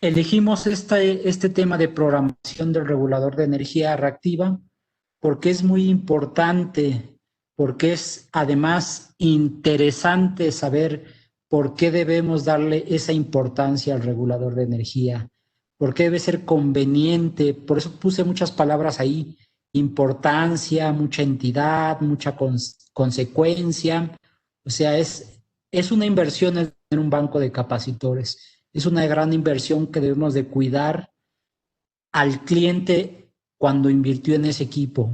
Elegimos este tema de programación del regulador de energía reactiva porque es muy importante, porque es además interesante saber por qué debemos darle esa importancia al regulador de energía, por qué debe ser conveniente, por eso puse muchas palabras ahí, importancia, mucha entidad, mucha consecuencia, o sea, es una inversión en un banco de capacitores, es una gran inversión que debemos de cuidar al cliente cuando invirtió en ese equipo.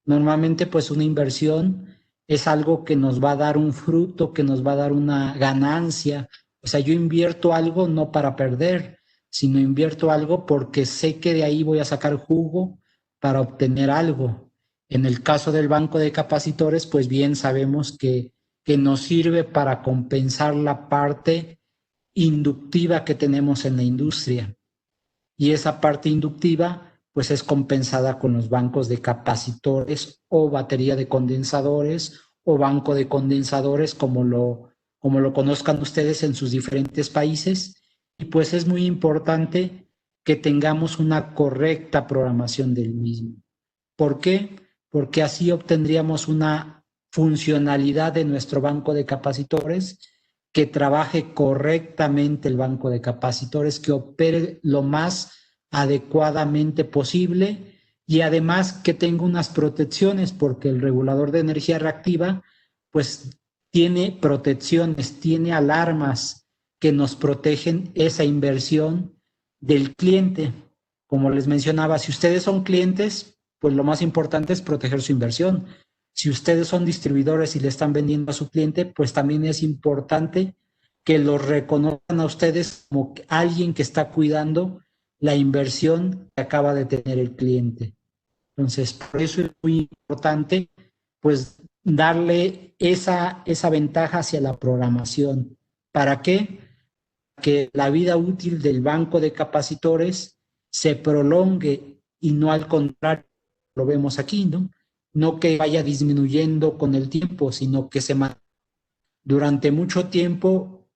Normalmente, pues una inversión es algo que nos va a dar un fruto, que nos va a dar una ganancia. O sea, yo invierto algo no para perder, sino invierto algo porque sé que de ahí voy a sacar jugo para obtener algo. En el caso del banco de capacitores, pues bien sabemos que nos sirve para compensar la parte inductiva que tenemos en la industria y esa parte inductiva pues es compensada con los bancos de capacitores o batería de condensadores o banco de condensadores como lo conozcan ustedes en sus diferentes países y pues es muy importante que tengamos una correcta programación del mismo. ¿Por qué? Porque así obtendríamos una funcionalidad de nuestro banco de capacitores que trabaje correctamente el banco de capacitores, que opere lo más adecuadamente posible y además que tenga unas protecciones, porque el regulador de energía reactiva pues tiene protecciones, tiene alarmas que nos protegen esa inversión del cliente. Como les mencionaba, si ustedes son clientes, pues lo más importante es proteger su inversión. Si ustedes son distribuidores y le están vendiendo a su cliente, pues también es importante que lo reconozcan a ustedes como alguien que está cuidando la inversión que acaba de tener el cliente. Entonces, por eso es muy importante, pues, darle esa ventaja hacia la programación. ¿Para qué? Que la vida útil del banco de capacitores se prolongue y no al contrario, lo vemos aquí, ¿no? No que vaya disminuyendo con el tiempo, sino que se mantenga durante mucho tiempo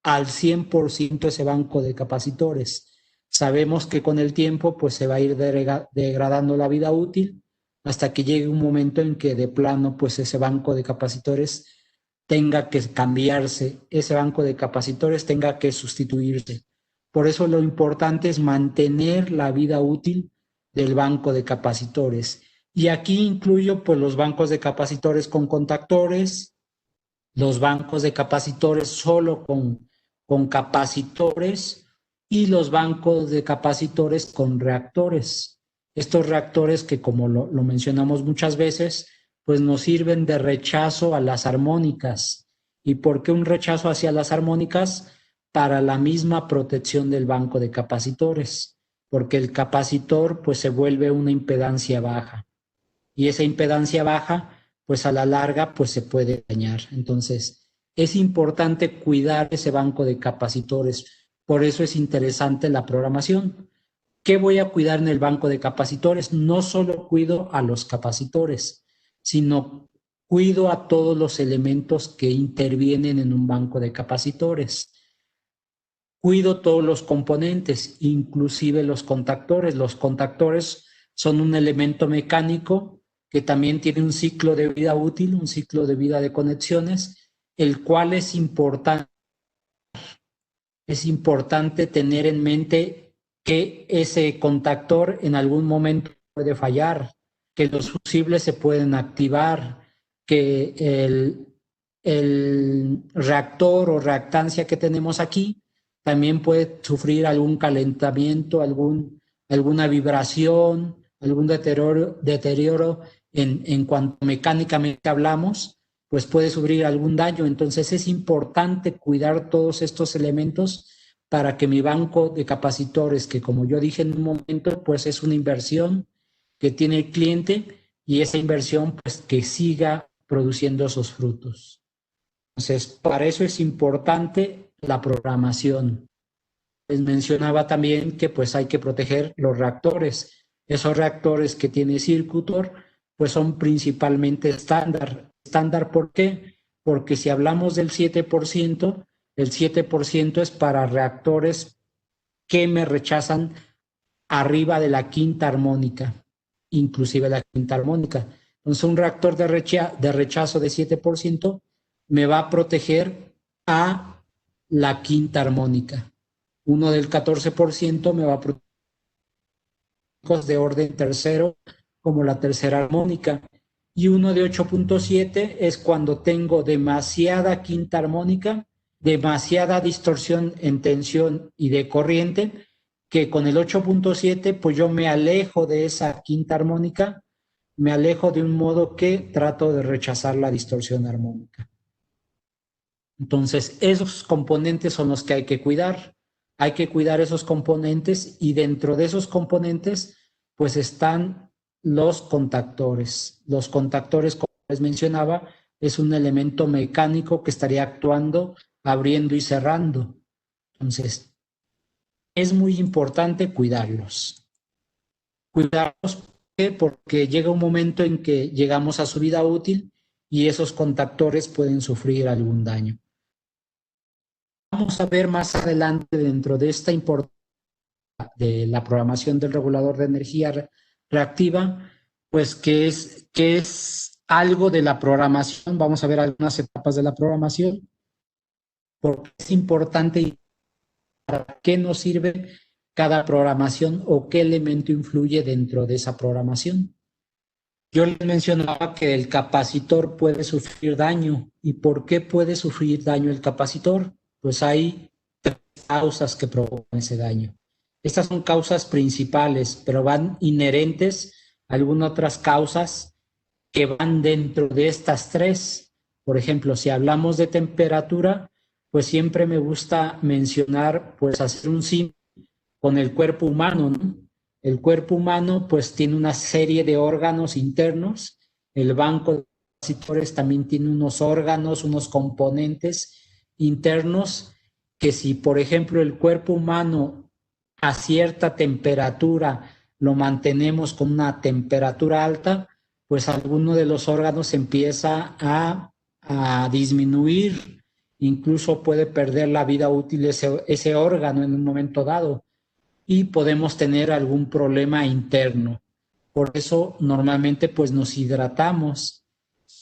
al 100% ese banco de capacitores. Sabemos que con el tiempo pues se va a ir degradando la vida útil hasta que llegue un momento en que de plano pues ese banco de capacitores tenga que cambiarse, ese banco de capacitores tenga que sustituirse. Por eso lo importante es mantener la vida útil del banco de capacitores. Y aquí incluyo pues los bancos de capacitores con contactores, los bancos de capacitores solo con capacitores y los bancos de capacitores con reactores. Estos reactores que, como lo mencionamos muchas veces, pues nos sirven de rechazo a las armónicas. ¿Y por qué un rechazo hacia las armónicas? Para la misma protección del banco de capacitores, porque el capacitor pues se vuelve una impedancia baja y esa impedancia baja, pues a la larga, pues se puede dañar. Entonces, es importante cuidar ese banco de capacitores. Por eso es interesante la programación. ¿Qué voy a cuidar en el banco de capacitores? No solo cuido a los capacitores, sino cuido a todos los elementos que intervienen en un banco de capacitores. Cuido todos los componentes, inclusive los contactores. Los contactores son un elemento mecánico que también tiene un ciclo de vida útil, un ciclo de vida de conexiones, el cual es importante tener en mente que ese contactor en algún momento puede fallar, que los fusibles se pueden activar, que el reactor o reactancia que tenemos aquí también puede sufrir algún calentamiento, alguna vibración, algún deterioro en cuanto mecánicamente hablamos, pues puede sufrir algún daño. Entonces es importante cuidar todos estos elementos para que mi banco de capacitores, que como yo dije en un momento, pues es una inversión que tiene el cliente y esa inversión pues que siga produciendo esos frutos. Entonces, para eso es importante la programación. Les mencionaba también que pues hay que proteger los reactores. Esos reactores que tiene Circutor pues son principalmente estándar. ¿Estándar por qué? Porque si hablamos del 7%, el 7% es para reactores que me rechazan arriba de la quinta armónica, inclusive la quinta armónica. Entonces, un reactor de rechazo de 7% me va a proteger a la quinta armónica. Uno del 14% me va a proteger de orden tercero, como la tercera armónica. Y uno de 8.7 es cuando tengo demasiada quinta armónica, demasiada distorsión en tensión y de corriente, que con el 8.7 pues yo me alejo de esa quinta armónica, me alejo de un modo que trato de rechazar la distorsión armónica. Entonces, esos componentes son los que hay que cuidar. Hay que cuidar esos componentes y dentro de esos componentes pues están los contactores. Los contactores, como les mencionaba, es un elemento mecánico que estaría actuando, abriendo y cerrando. Entonces, es muy importante cuidarlos. Cuidarlos porque llega un momento en que llegamos a su vida útil y esos contactores pueden sufrir algún daño. Vamos a ver más adelante dentro de esta importancia de la programación del regulador de energía reactiva, pues que es algo de la programación. Vamos a ver algunas etapas de la programación, porque es importante y para qué nos sirve cada programación o qué elemento influye dentro de esa programación. Yo les mencionaba que el capacitor puede sufrir daño. ¿Y por qué puede sufrir daño el capacitor? Pues hay tres causas que provocan ese daño. Estas son causas principales, pero van inherentes a algunas otras causas que van dentro de estas tres. Por ejemplo, si hablamos de temperatura, pues siempre me gusta mencionar, pues hacer un símil con el cuerpo humano, ¿no? El cuerpo humano pues tiene una serie de órganos internos, el banco de capacitores también tiene unos órganos, unos componentes internos que si por ejemplo el cuerpo humano a cierta temperatura lo mantenemos con una temperatura alta, pues alguno de los órganos empieza a disminuir, incluso puede perder la vida útil ese órgano en un momento dado y podemos tener algún problema interno. Por eso normalmente pues nos hidratamos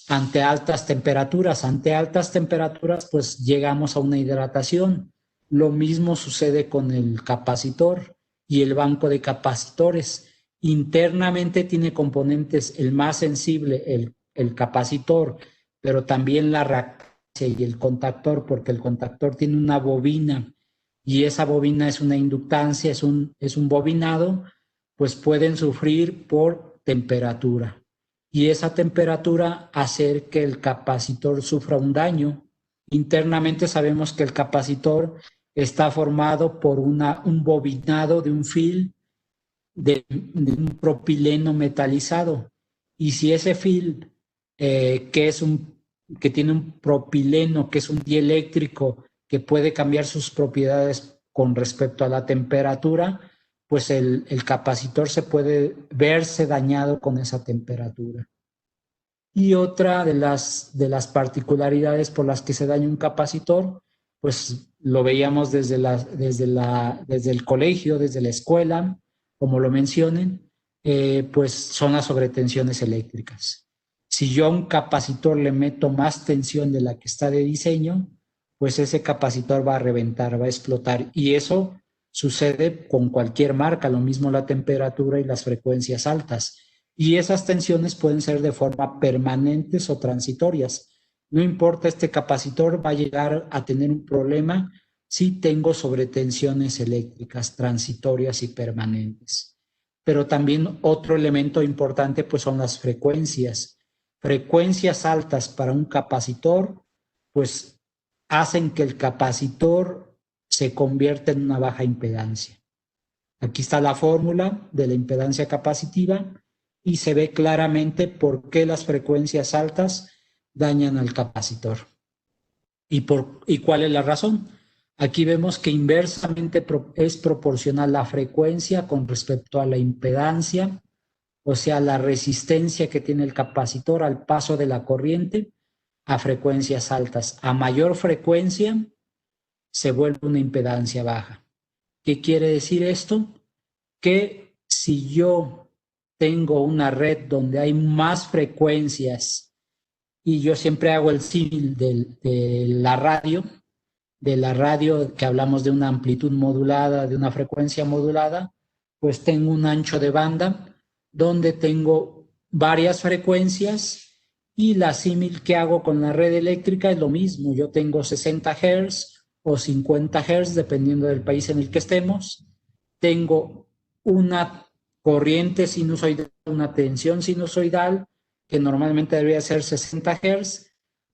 ante altas temperaturas. Ante altas temperaturas pues llegamos a una hidratación. Lo mismo sucede con el capacitor y el banco de capacitores. Internamente tiene componentes, el más sensible, el capacitor, pero también la reactancia y el contactor, porque el contactor tiene una bobina y esa bobina es una inductancia, es un bobinado, pues pueden sufrir por temperatura. Y esa temperatura hace que el capacitor sufra un daño. Internamente sabemos que el capacitor está formado por un bobinado de un fil de un propileno metalizado. Y si ese fil que tiene un propileno, que es un dieléctrico, que puede cambiar sus propiedades con respecto a la temperatura, pues el capacitor se puede verse dañado con esa temperatura. Y otra de las particularidades por las que se daña un capacitor, pues lo veíamos desde el colegio, desde la escuela, como lo mencionen, pues son las sobretensiones eléctricas. Si yo a un capacitor le meto más tensión de la que está de diseño, pues ese capacitor va a reventar, va a explotar. Y eso sucede con cualquier marca, lo mismo la temperatura y las frecuencias altas. Y esas tensiones pueden ser de forma permanentes o transitorias. No importa, este capacitor va a llegar a tener un problema si tengo sobretensiones eléctricas transitorias y permanentes. Pero también otro elemento importante pues son las frecuencias. Frecuencias altas para un capacitor pues hacen que el capacitor se convierta en una baja impedancia. Aquí está la fórmula de la impedancia capacitiva y se ve claramente por qué las frecuencias altas dañan al capacitor. ¿Y cuál es la razón? Aquí vemos que inversamente es proporcional la frecuencia con respecto a la impedancia, o sea, la resistencia que tiene el capacitor al paso de la corriente a frecuencias altas. A mayor frecuencia se vuelve una impedancia baja. ¿Qué quiere decir esto? Que si yo tengo una red donde hay más frecuencias, y yo siempre hago el símil de la radio que hablamos de una amplitud modulada, de una frecuencia modulada, pues tengo un ancho de banda donde tengo varias frecuencias, y la símil que hago con la red eléctrica es lo mismo. Yo tengo 60 Hz o 50 Hz, dependiendo del país en el que estemos. Tengo una corriente sinusoidal, una tensión sinusoidal, que normalmente debería ser 60 Hz.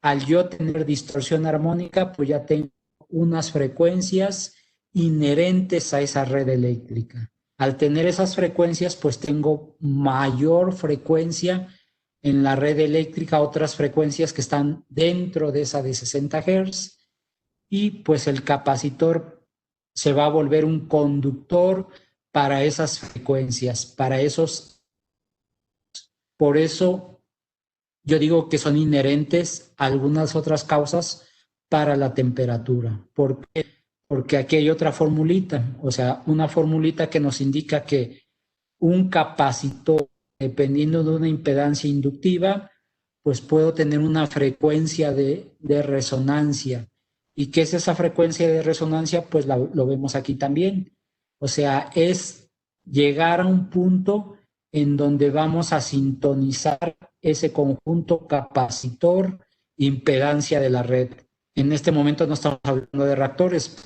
Al yo tener distorsión armónica, pues ya tengo unas frecuencias inherentes a esa red eléctrica. Al tener esas frecuencias, pues tengo mayor frecuencia en la red eléctrica, otras frecuencias que están dentro de esa de 60 Hz, y pues el capacitor se va a volver un conductor para esas frecuencias, para esos. Por eso yo digo que son inherentes a algunas otras causas para la temperatura. ¿Por qué? Porque aquí hay otra formulita, o sea, una formulita que nos indica que un capacitor, dependiendo de una impedancia inductiva, pues puedo tener una frecuencia de resonancia. ¿Y qué es esa frecuencia de resonancia? Pues lo vemos aquí también. O sea, es llegar a un punto en donde vamos a sintonizar ese conjunto capacitor-impedancia de la red. En este momento no estamos hablando de reactores.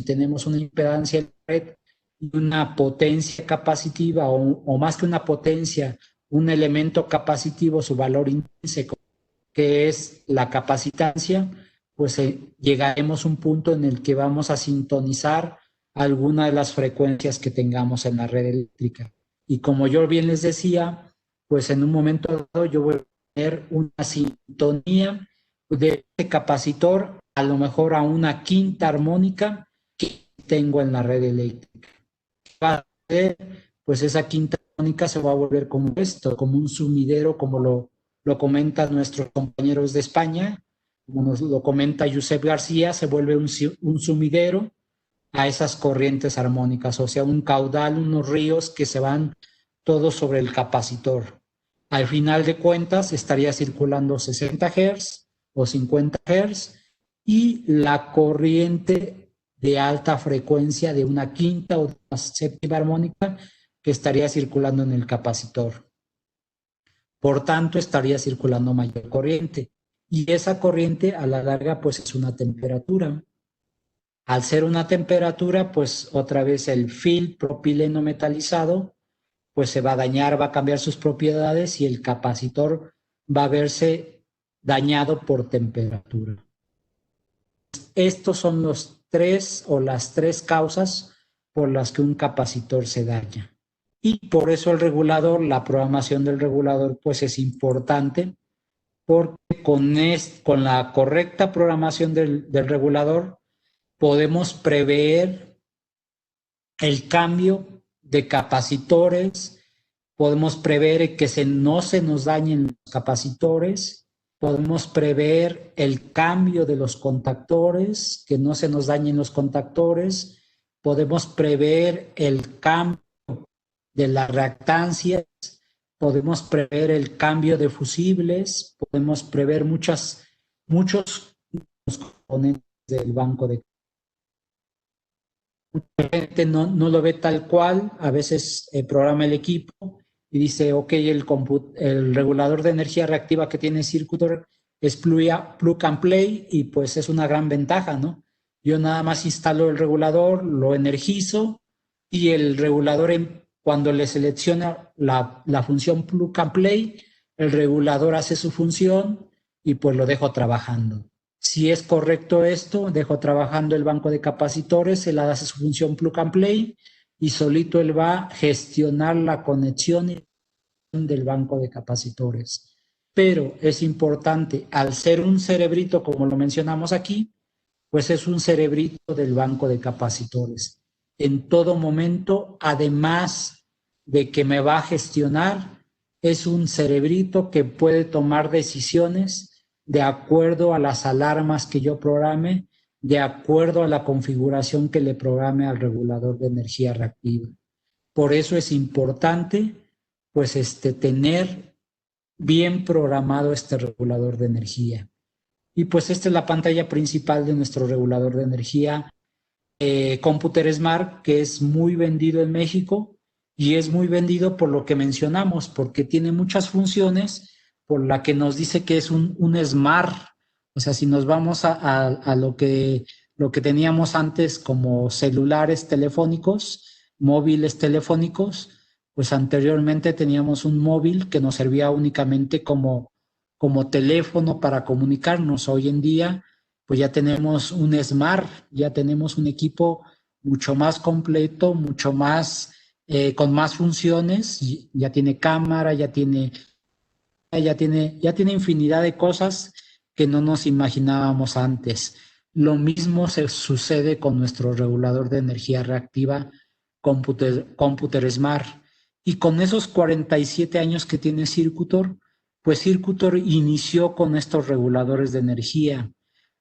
Tenemos una impedancia en la red y una potencia capacitiva, o más que una potencia, un elemento capacitivo, su valor intrínseco, que es la capacitancia, pues llegaremos a un punto en el que vamos a sintonizar alguna de las frecuencias que tengamos en la red eléctrica. Y como yo bien les decía, pues en un momento dado yo voy a tener una sintonía de ese capacitor, a lo mejor a una quinta armónica que tengo en la red eléctrica. Pues esa quinta armónica se va a volver como esto, como un sumidero, como lo comentan nuestros compañeros de España, como nos lo comenta Josep García, se vuelve un sumidero a esas corrientes armónicas, o sea, un caudal, unos ríos que se van todos sobre el capacitor. Al final de cuentas estaría circulando 60 Hz o 50 Hz, y la corriente de alta frecuencia de una quinta o una séptima armónica que estaría circulando en el capacitor. Por tanto, estaría circulando mayor corriente, y esa corriente a la larga pues es una temperatura. Al ser una temperatura, pues otra vez el film propileno metalizado pues se va a dañar, va a cambiar sus propiedades, y el capacitor va a verse dañado por temperatura. Estos son los tres o las tres causas por las que un capacitor se daña. Y por eso el regulador, la programación del regulador, pues es importante, porque con la correcta programación del regulador podemos prever el cambio de capacitores, podemos prever que no se nos dañen los capacitores, podemos prever el cambio de los contactores, que no se nos dañen los contactores, podemos prever el cambio de las reactancias, podemos prever el cambio de fusibles, podemos prever muchos componentes del banco de. Mucha gente no lo ve tal cual, a veces programa el equipo y dice, ok, el regulador de energía reactiva que tiene Circuitor es plug and play, y pues es una gran ventaja, ¿no? Yo nada más instalo el regulador, lo energizo, y el regulador, cuando le selecciona la función plug and play, el regulador hace su función y pues lo dejo trabajando. Si es correcto esto, dejo trabajando el banco de capacitores, él hace su función plug and play, y solito él va a gestionar la conexión del banco de capacitores. Pero es importante, al ser un cerebrito, como lo mencionamos aquí, pues es un cerebrito del banco de capacitores. En todo momento, además de que me va a gestionar, es un cerebrito que puede tomar decisiones de acuerdo a las alarmas que yo programe, de acuerdo a la configuración que le programe al regulador de energía reactiva. Por eso es importante, pues, tener bien programado este regulador de energía. Y pues esta es la pantalla principal de nuestro regulador de energía Computer Smart, que es muy vendido en México y es muy vendido por lo que mencionamos, porque tiene muchas funciones, por la que nos dice que es un Smart. O sea, si nos vamos a lo que teníamos antes como celulares telefónicos, móviles telefónicos, pues anteriormente teníamos un móvil que nos servía únicamente como teléfono para comunicarnos. Hoy en día pues ya tenemos un Smart, ya tenemos un equipo mucho más completo, mucho más, con más funciones, ya tiene cámara, ya tiene infinidad de cosas que no nos imaginábamos antes. Lo mismo se sucede con nuestro regulador de energía reactiva, Computer Smart. Y con esos 47 años que tiene Circutor, pues Circutor inició con estos reguladores de energía.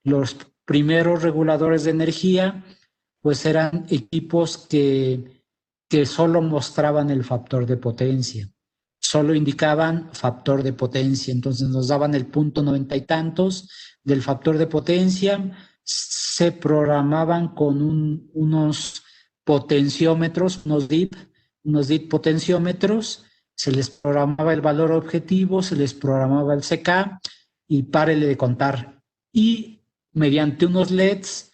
Los primeros reguladores de energía, pues eran equipos que solo mostraban el factor de potencia, solo indicaban factor de potencia, entonces nos daban el punto 90 y tantos del factor de potencia, se programaban con unos potenciómetros, unos DIP potenciómetros, se les programaba el valor objetivo, se les programaba el CK y párele de contar. Y mediante unos LEDs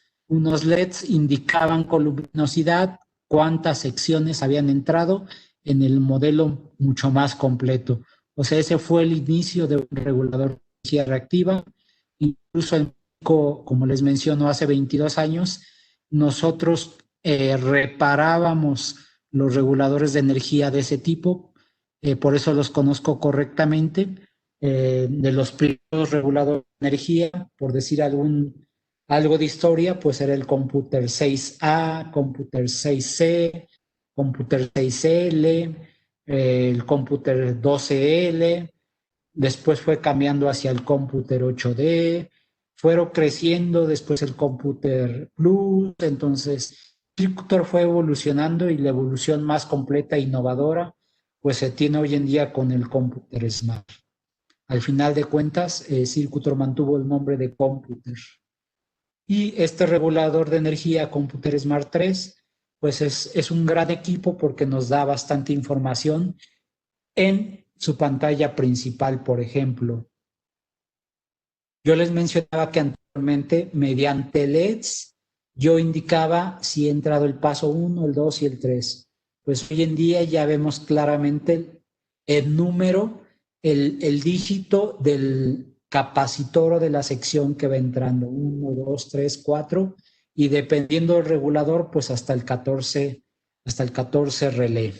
indicaban con luminosidad cuántas secciones habían entrado en el modelo mucho más completo. O sea, ese fue el inicio de un regulador de energía reactiva. Incluso en México, como les menciono, hace 22 años, nosotros reparábamos los reguladores de energía de ese tipo, por eso los conozco correctamente. De los primeros reguladores de energía, por decir algo de historia, pues era el Computer 6A, Computer 6C, Computer 6L, el Computer 12L, después fue cambiando hacia el Computer 8D, fueron creciendo después el Computer Plus, entonces Circutor fue evolucionando y la evolución más completa e innovadora pues se tiene hoy en día con el Computer Smart. Al final de cuentas, Circutor mantuvo el nombre de Computer. Y este regulador de energía Computer Smart 3, pues es un gran equipo porque nos da bastante información en su pantalla principal, por ejemplo. Yo les mencionaba que anteriormente, mediante LEDs, yo indicaba si he entrado el paso 1, el 2 y el 3. Pues hoy en día ya vemos claramente el número, el dígito del capacitor o de la sección que va entrando, 1, 2, 3, 4, y dependiendo del regulador, pues hasta el 14 relé.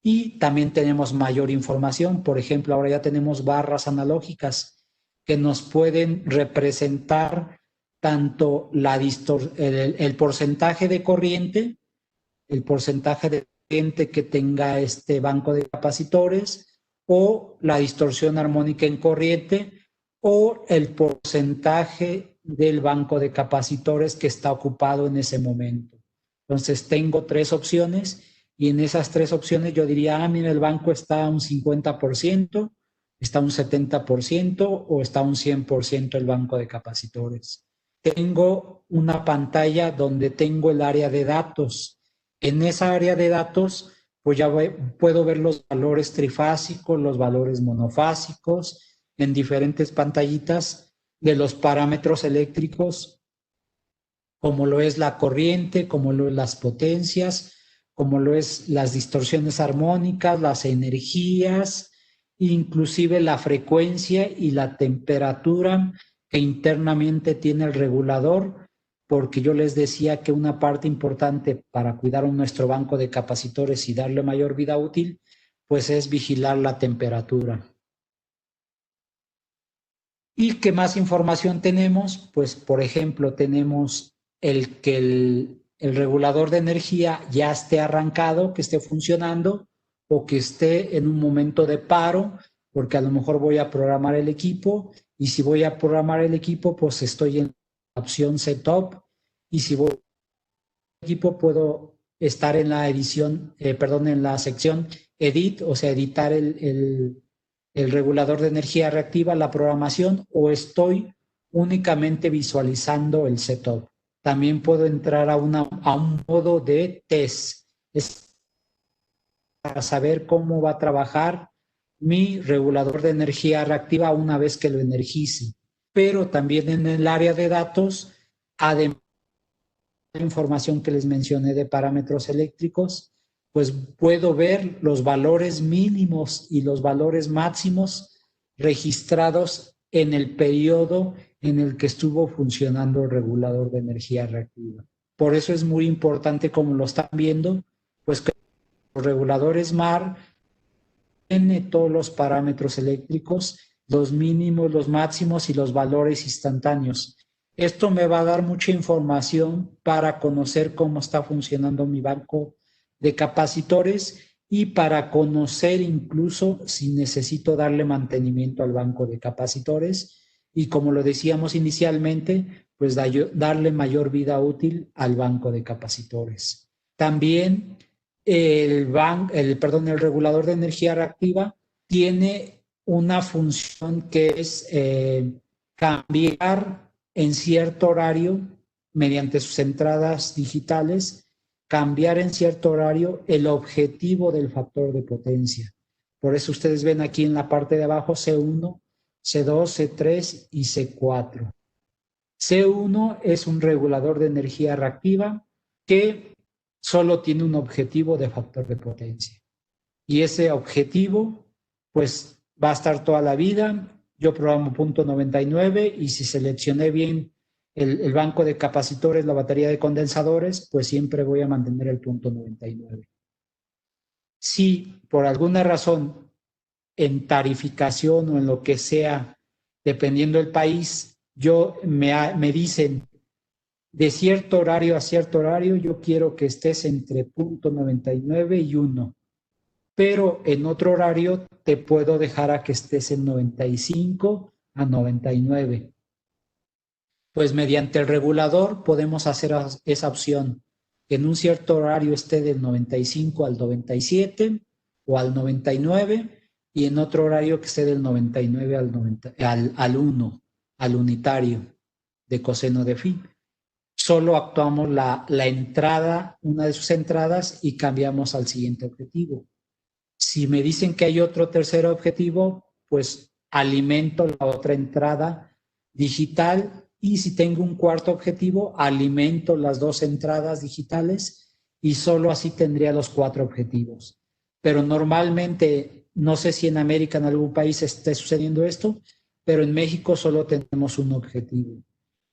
Y también tenemos mayor información, por ejemplo, ahora ya tenemos barras analógicas que nos pueden representar tanto el porcentaje de corriente, que tenga este banco de capacitores, o la distorsión armónica en corriente, o el porcentaje del banco de capacitores que está ocupado en ese momento. Entonces tengo 3 opciones y en esas 3 opciones yo diría, mira, el banco está a un 50%, está a un 70% o está a un 100% el banco de capacitores. Tengo una pantalla donde tengo el área de datos. En esa área de datos, pues ya puedo ver los valores trifásicos, los valores monofásicos, en diferentes pantallitas de los parámetros eléctricos, como lo es la corriente, como lo es las potencias, como lo es las distorsiones armónicas, las energías, inclusive la frecuencia y la temperatura que internamente tiene el regulador, porque yo les decía que una parte importante para cuidar nuestro banco de capacitores y darle mayor vida útil, pues es vigilar la temperatura. ¿Y qué más información tenemos? Pues, por ejemplo, tenemos que el regulador de energía ya esté arrancado, que esté funcionando, o que esté en un momento de paro, porque a lo mejor voy a programar el equipo, y si voy a programar el equipo, pues estoy en opción Setup, y si voy al equipo puedo estar en la edición, en la sección Edit, o sea, editar el regulador de energía reactiva, la programación, o estoy únicamente visualizando el setup. También puedo entrar a un modo de test, es para saber cómo va a trabajar mi regulador de energía reactiva una vez que lo energice. Pero también en el área de datos, además de la información que les mencioné de parámetros eléctricos, pues puedo ver los valores mínimos y los valores máximos registrados en el periodo en el que estuvo funcionando el regulador de energía reactiva. Por eso es muy importante, como lo están viendo, pues que los reguladores MAR tiene todos los parámetros eléctricos, los mínimos, los máximos y los valores instantáneos. Esto me va a dar mucha información para conocer cómo está funcionando mi banco de capacitores y para conocer incluso si necesito darle mantenimiento al banco de capacitores y, como lo decíamos inicialmente, pues darle mayor vida útil al banco de capacitores. También el regulador de energía reactiva tiene una función que es cambiar en cierto horario, mediante sus entradas digitales, cambiar en cierto horario el objetivo del factor de potencia. Por eso ustedes ven aquí en la parte de abajo C1, C2, C3 y C4. C1 es un regulador de energía reactiva que solo tiene un objetivo de factor de potencia. Y ese objetivo, pues, va a estar toda la vida. Yo programo punto 99 y si seleccioné bien el banco de capacitores, la batería de condensadores, pues siempre voy a mantener el punto 99. Si por alguna razón en tarificación o en lo que sea, dependiendo del país, me dicen de cierto horario a cierto horario, yo quiero que estés entre punto 99 y 1, pero en otro horario te puedo dejar a que estés en 95 a 99. Pues mediante el regulador podemos hacer esa opción, que en un cierto horario esté del 95 al 97 o al 99 y en otro horario que esté del 99 al 1, al unitario de coseno de phi. Solo actuamos la entrada, una de sus entradas, y cambiamos al siguiente objetivo. Si me dicen que hay otro tercer objetivo, pues alimento la otra entrada digital, y si tengo un cuarto objetivo, alimento las dos entradas digitales y solo así tendría los 4 objetivos. Pero normalmente, no sé si en América, en algún país esté sucediendo esto, pero en México solo tenemos un objetivo.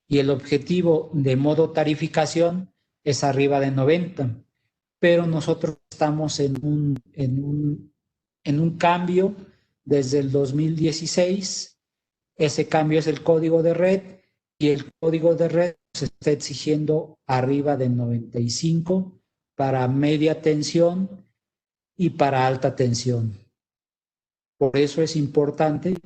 Y el objetivo de modo tarificación es arriba de 90. Pero nosotros estamos en un cambio desde el 2016. Ese cambio es el código de red y el código de red se está exigiendo arriba de 95 para media tensión y para alta tensión. Por eso es importante,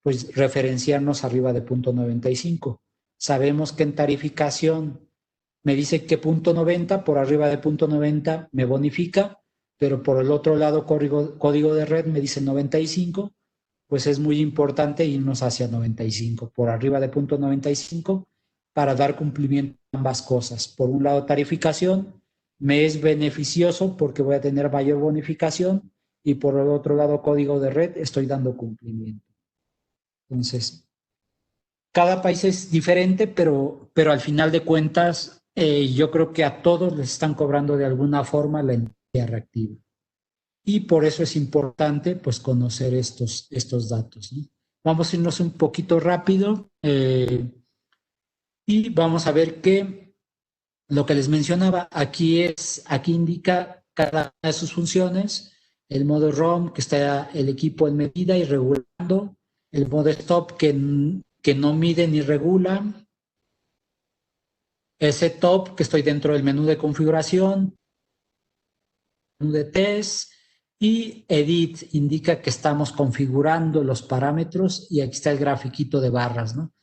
pues, referenciarnos arriba de punto 95. Sabemos que en tarificación me dice que punto 90, por arriba de punto 90 me bonifica, pero por el otro lado código de red me dice 95, pues es muy importante irnos hacia 95, por arriba de punto 95, para dar cumplimiento a ambas cosas. Por un lado, tarificación me es beneficioso porque voy a tener mayor bonificación, y por el otro lado, código de red, estoy dando cumplimiento. Entonces, cada país es diferente, pero al final de cuentas, yo creo que a todos les están cobrando de alguna forma la energía reactiva. Y por eso es importante, pues, conocer estos datos, ¿no? Vamos a irnos un poquito rápido y vamos a ver que lo que les mencionaba aquí indica cada una de sus funciones. El modo ROM, que está el equipo en medida y regulando. El modo stop, que no mide ni regula. El setup, que estoy dentro del menú de configuración. Menú de test. Y edit indica que estamos configurando los parámetros, y aquí está el grafiquito de barras, ¿no?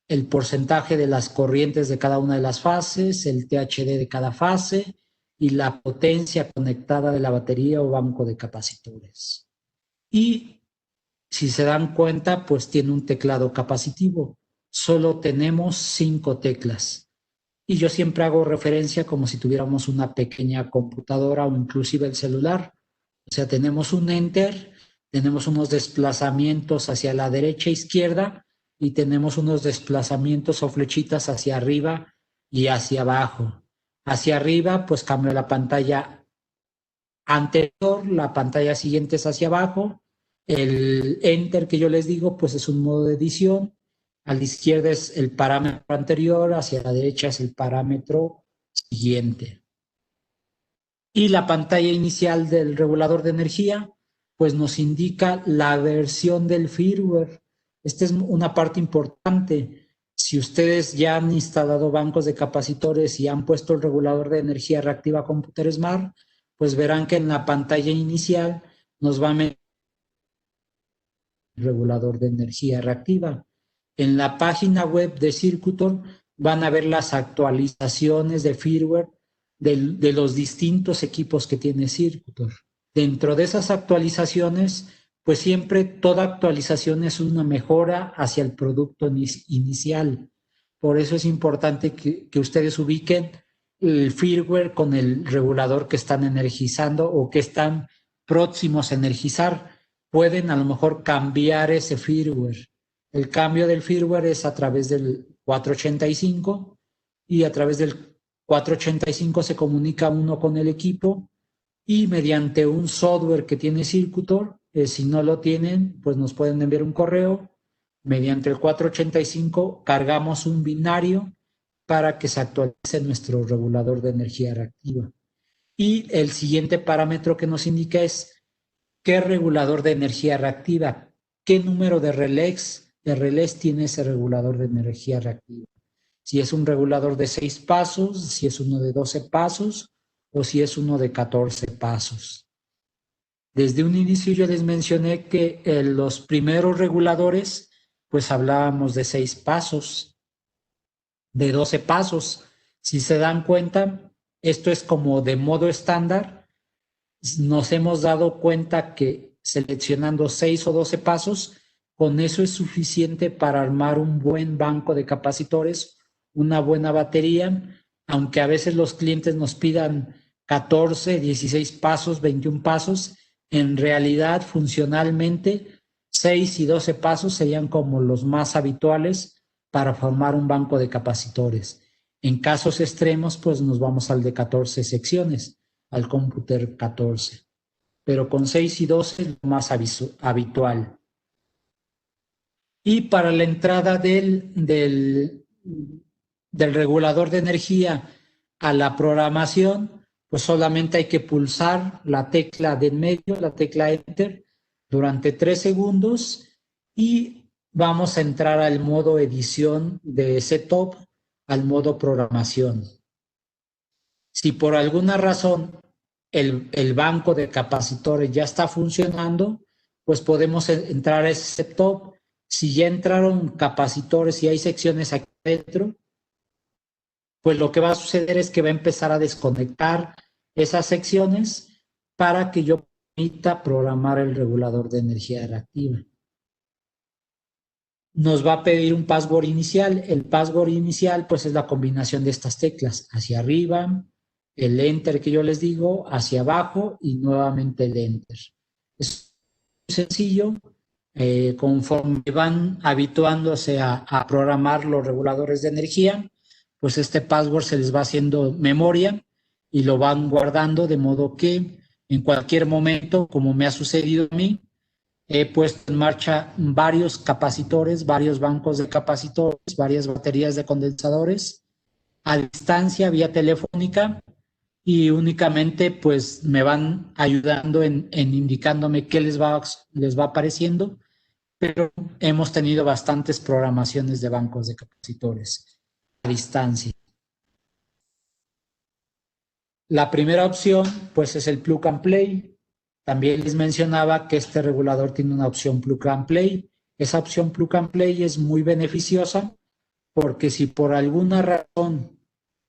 el porcentaje de las corrientes de cada una de las fases, el THD de cada fase y la potencia conectada de la batería o banco de capacitores. Y si se dan cuenta, pues tiene un teclado capacitivo. Solo tenemos 5 teclas. Y yo siempre hago referencia como si tuviéramos una pequeña computadora o inclusive el celular. O sea, tenemos un Enter, tenemos unos desplazamientos hacia la derecha e izquierda y tenemos unos desplazamientos o flechitas hacia arriba y hacia abajo. Hacia arriba, pues cambio la pantalla anterior, la pantalla siguiente es hacia abajo. El Enter que yo les digo, pues es un modo de edición. A la izquierda es el parámetro anterior, hacia la derecha es el parámetro siguiente. Y la pantalla inicial del regulador de energía, pues nos indica la versión del firmware. Esta es una parte importante. Si ustedes ya han instalado bancos de capacitores y han puesto el regulador de energía reactiva Computer Smart, pues verán que en la pantalla inicial nos va a meter el regulador de energía reactiva. En la página web de Circutor van a ver las actualizaciones de firmware de los distintos equipos que tiene Circutor. Dentro de esas actualizaciones, pues siempre toda actualización es una mejora hacia el producto inicial. Por eso es importante que ustedes ubiquen el firmware con el regulador que están energizando o que están próximos a energizar. Pueden a lo mejor cambiar ese firmware. El cambio del firmware es a través del 485 y a través del 485 se comunica uno con el equipo y mediante un software que tiene Circutor, si no lo tienen, pues nos pueden enviar un correo. Mediante el 485 cargamos un binario para que se actualice nuestro regulador de energía reactiva. Y el siguiente parámetro que nos indica es qué regulador de energía reactiva, qué número de relés tiene ese regulador de energía reactiva. Si es un regulador de 6 pasos, si es uno de 12 pasos o si es uno de 14 pasos. Desde un inicio yo les mencioné que los primeros reguladores, pues hablábamos de 6 pasos, de 12 pasos. Si se dan cuenta, esto es como de modo estándar. Nos hemos dado cuenta que seleccionando 6 o 12 pasos, con eso es suficiente para armar un buen banco de capacitores, una buena batería, aunque a veces los clientes nos pidan 14, 16 pasos, 21 pasos, en realidad funcionalmente 6 y 12 pasos serían como los más habituales para formar un banco de capacitores. En casos extremos, pues nos vamos al de 14 secciones, al Computer 14, pero con 6 y 12 es lo más habitual. Y para la entrada del regulador de energía a la programación, pues solamente hay que pulsar la tecla de en medio, la tecla Enter, durante 3 segundos y vamos a entrar al modo edición de setup, al modo programación. Si por alguna razón el banco de capacitores ya está funcionando, pues podemos entrar a ese setup. Si ya entraron capacitores y hay secciones aquí adentro, pues lo que va a suceder es que va a empezar a desconectar esas secciones para que yo permita programar el regulador de energía reactiva. Nos va a pedir un password inicial. El password inicial pues es la combinación de estas teclas, hacia arriba, el Enter que yo les digo, hacia abajo y nuevamente el Enter. Es muy sencillo. Conforme van habituándose a programar los reguladores de energía, pues este password se les va haciendo memoria y lo van guardando de modo que en cualquier momento, como me ha sucedido a mí, he puesto en marcha varios capacitores, varios bancos de capacitores, varias baterías de condensadores a distancia vía telefónica y únicamente pues me van ayudando en indicándome qué les va apareciendo, pero hemos tenido bastantes programaciones de bancos de capacitores a distancia. La primera opción pues es el plug and play. También les mencionaba que este regulador tiene una opción plug and play. Esa opción plug and play es muy beneficiosa porque si por alguna razón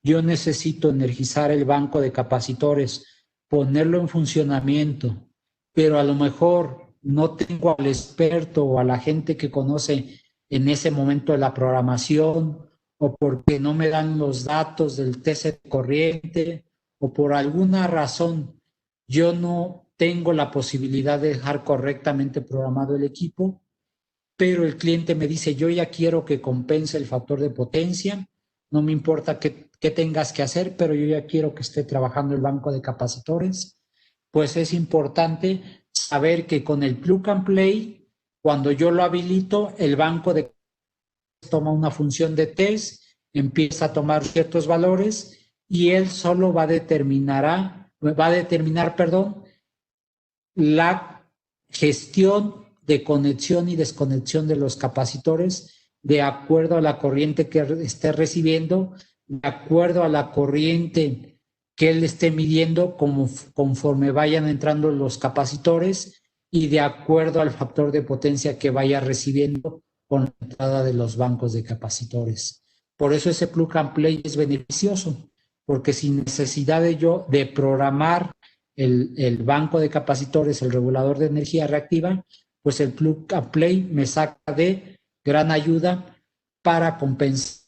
yo necesito energizar el banco de capacitores, ponerlo en funcionamiento, pero a lo mejor no tengo al experto o a la gente que conoce en ese momento de la programación, o porque no me dan los datos del TC de corriente, o por alguna razón yo no tengo la posibilidad de dejar correctamente programado el equipo, pero el cliente me dice, yo ya quiero que compense el factor de potencia, no me importa qué tengas que hacer, pero yo ya quiero que esté trabajando el banco de capacitores, pues es importante saber que con el plug and play, cuando yo lo habilito, el banco de toma una función de test, empieza a tomar ciertos valores y él solo va a determinar, la gestión de conexión y desconexión de los capacitores de acuerdo a la corriente que esté recibiendo, de acuerdo a la corriente que él esté midiendo conforme vayan entrando los capacitores y de acuerdo al factor de potencia que vaya recibiendo con la entrada de los bancos de capacitores. Por eso ese plug and play es beneficioso, porque sin necesidad de programar el banco de capacitores, el regulador de energía reactiva, pues el plug and play me saca de gran ayuda para compensar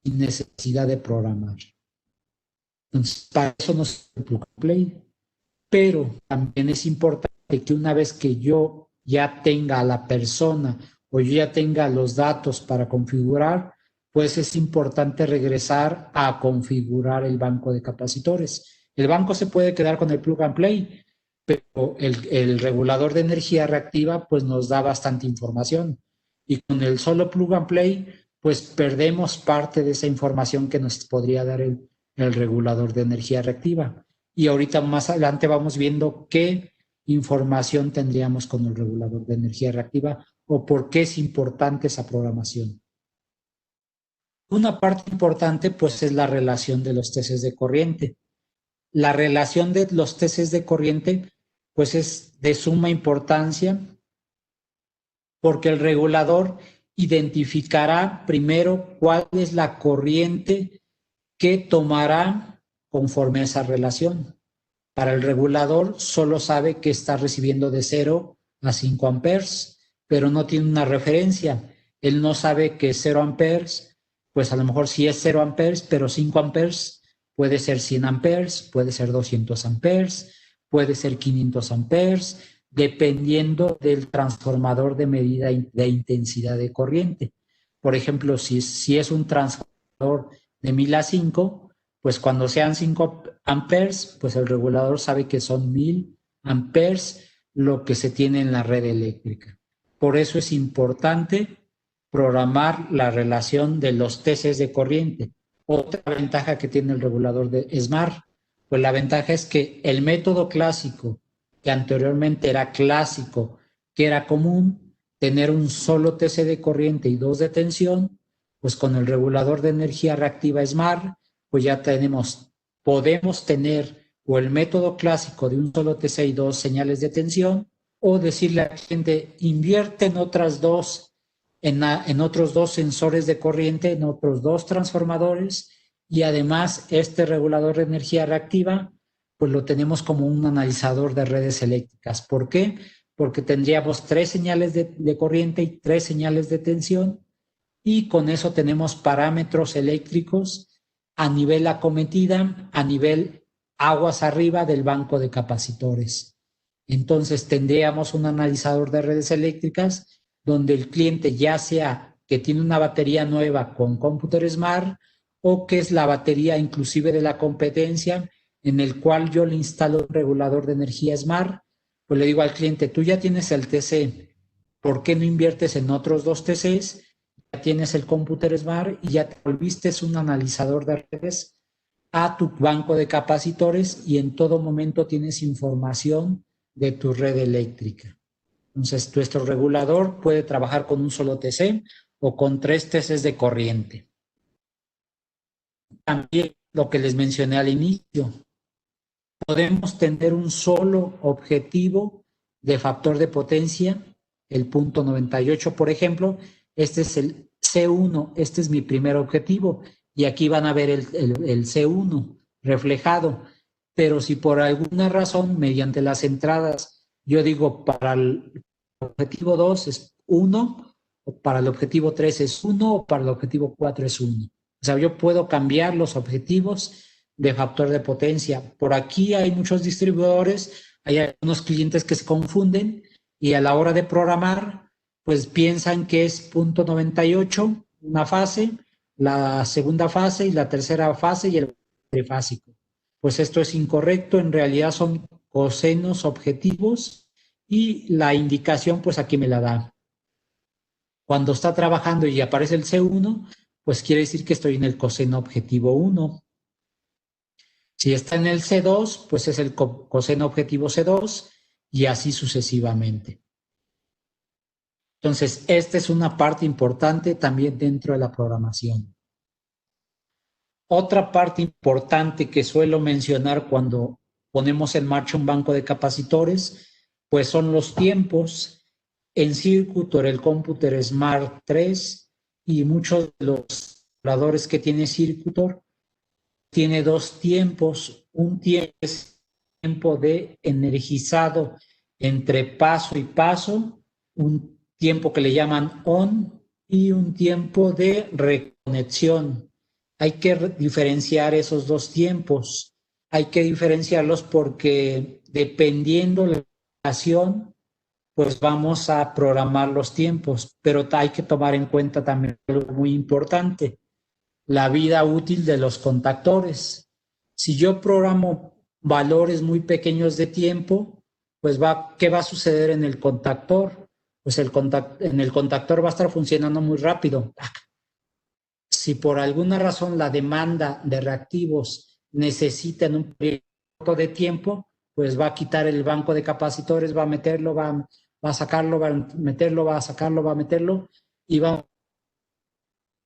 sin necesidad de programar. Entonces, para eso no sirve el plug and play, pero también es importante que una vez que yo ya tenga a la persona o yo ya tenga los datos para configurar, pues es importante regresar a configurar el banco de capacitores. El banco se puede quedar con el plug and play, pero el regulador de energía reactiva pues nos da bastante información. Y con el solo plug and play, pues perdemos parte de esa información que nos podría dar el regulador de energía reactiva. Y ahorita más adelante vamos viendo qué información tendríamos con el regulador de energía reactiva o por qué es importante esa programación. Una parte importante pues es la relación de los teces de corriente. La relación de los teces de corriente pues es de suma importancia porque el regulador identificará primero cuál es la corriente que tomará conforme a esa relación. Para el regulador solo sabe que está recibiendo de 0 a 5 amperes, pero no tiene una referencia. Él no sabe que 0 amperes, pues a lo mejor sí es 0 amperes, pero 5 amperes puede ser 100 amperes, puede ser 200 amperes, puede ser 500 amperes, dependiendo del transformador de medida de intensidad de corriente. Por ejemplo, si es un transformador de 1000 a 5, pues cuando sean 5 amperes, pues el regulador sabe que son 1000 amperes lo que se tiene en la red eléctrica. Por eso es importante programar la relación de los teces de corriente. Otra ventaja que tiene el regulador de SMART, pues la ventaja es que el método clásico, que anteriormente era clásico, que era común, tener un solo TC de corriente y 2 de tensión, pues con el regulador de energía reactiva SMART, pues ya podemos tener o el método clásico de un solo TC y 2 señales de tensión, o decirle a la gente, invierte en otras dos, en otros 2 sensores de corriente, en otros 2 transformadores, y además este regulador de energía reactiva, pues lo tenemos como un analizador de redes eléctricas. ¿Por qué? Porque tendríamos 3 señales de corriente y 3 señales de tensión, y con eso tenemos parámetros eléctricos a nivel acometida, a nivel aguas arriba del banco de capacitores. Entonces tendríamos un analizador de redes eléctricas donde el cliente ya sea que tiene una batería nueva con Computer Smart o que es la batería inclusive de la competencia en el cual yo le instalo un regulador de energía Smart, pues le digo al cliente, tú ya tienes el TC, ¿por qué no inviertes en otros 2 TCs? Ya tienes el Computer Smart y ya te volviste un analizador de redes a tu banco de capacitores y en todo momento tienes información de tu red eléctrica. Entonces, nuestro regulador puede trabajar con un solo TC o con 3 TCs de corriente. También lo que les mencioné al inicio, podemos tener un solo objetivo de factor de potencia, el punto 98, por ejemplo. Este es el C1, este es mi primer objetivo, y aquí van a ver el C1 reflejado. Pero si por alguna razón, mediante las entradas, yo digo para el objetivo 2 es 1, o para el objetivo 3 es 1, o para el objetivo 4 es 1. O sea, yo puedo cambiar los objetivos de factor de potencia. Por aquí hay muchos distribuidores, hay algunos clientes que se confunden y a la hora de programar, pues piensan que es punto 98, una fase, la segunda fase y la tercera fase y el trifásico. Pues esto es incorrecto, en realidad son cosenos objetivos y la indicación pues aquí me la da. Cuando está trabajando y aparece el C1, pues quiere decir que estoy en el coseno objetivo 1. Si está en el C2, pues es el coseno objetivo C2 y así sucesivamente. Entonces, esta es una parte importante también dentro de la programación. Otra parte importante que suelo mencionar cuando ponemos en marcha un banco de capacitores, pues son los tiempos. En Circutor, el Computer Smart 3 y muchos de los calculadores que tiene Circutor tiene dos tiempos. Un tiempo es tiempo de energizado entre paso y paso, un tiempo que le llaman on y un tiempo de reconexión. Hay que diferenciar esos dos tiempos. Hay que diferenciarlos porque dependiendo de la aplicación, pues vamos a programar los tiempos, pero hay que tomar en cuenta también algo muy importante, la vida útil de los contactores. Si yo programo valores muy pequeños de tiempo, pues ¿qué va a suceder en el contactor? Pues en el contactor va a estar funcionando muy rápido. Si por alguna razón la demanda de reactivos necesita en un periodo de tiempo, pues va a quitar el banco de capacitores, va a meterlo, va a sacarlo, va a meterlo, va a sacarlo, va a meterlo, y va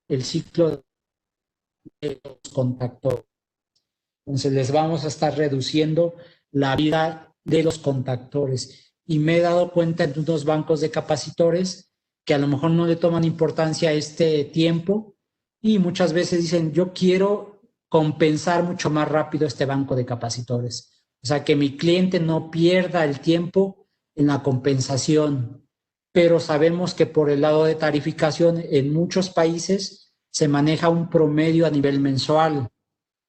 el ciclo de los contactores. Entonces les vamos a estar reduciendo la vida de los contactores. Y me he dado cuenta en unos bancos de capacitores que a lo mejor no le toman importancia a este tiempo y muchas veces dicen, yo quiero compensar mucho más rápido este banco de capacitores. O sea, que mi cliente no pierda el tiempo en la compensación. Pero sabemos que por el lado de tarificación en muchos países se maneja un promedio a nivel mensual.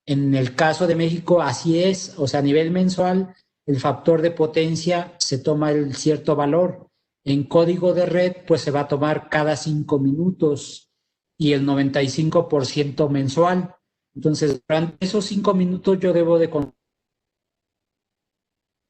En el caso de México así es, o sea, a nivel mensual el factor de potencia se toma el cierto valor. En código de red pues se va a tomar cada 5 minutos y el 95% mensual. Entonces, durante esos 5 minutos yo debo de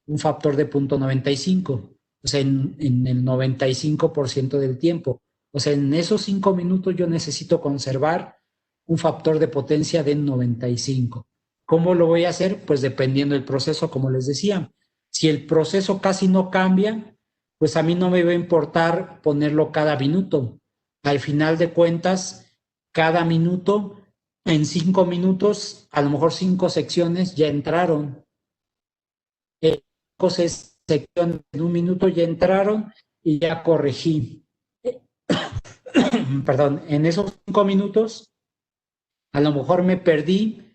un factor de 0.95, o sea, en el 95% del tiempo. O sea, en esos 5 minutos yo necesito conservar un factor de potencia de 95. ¿Cómo lo voy a hacer? Pues dependiendo del proceso, como les decía. Si el proceso casi no cambia, pues a mí no me va a importar ponerlo cada minuto. Al final de cuentas, cada minuto, en 5 minutos, a lo mejor 5 secciones ya entraron. 5 secciones en un minuto ya entraron y ya corregí. Perdón, en esos 5 minutos a lo mejor me perdí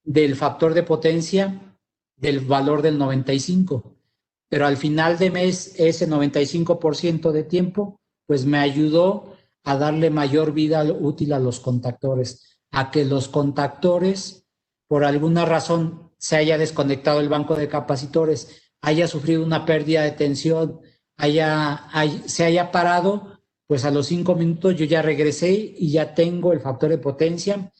del factor de potencia del valor del 95, pero al final de mes ese 95% de tiempo pues me ayudó a darle mayor vida útil a los contactores, a que los contactores por alguna razón se haya desconectado el banco de capacitores, haya sufrido una pérdida de tensión, se haya parado, pues a los 5 minutos yo ya regresé y ya tengo el factor de potencia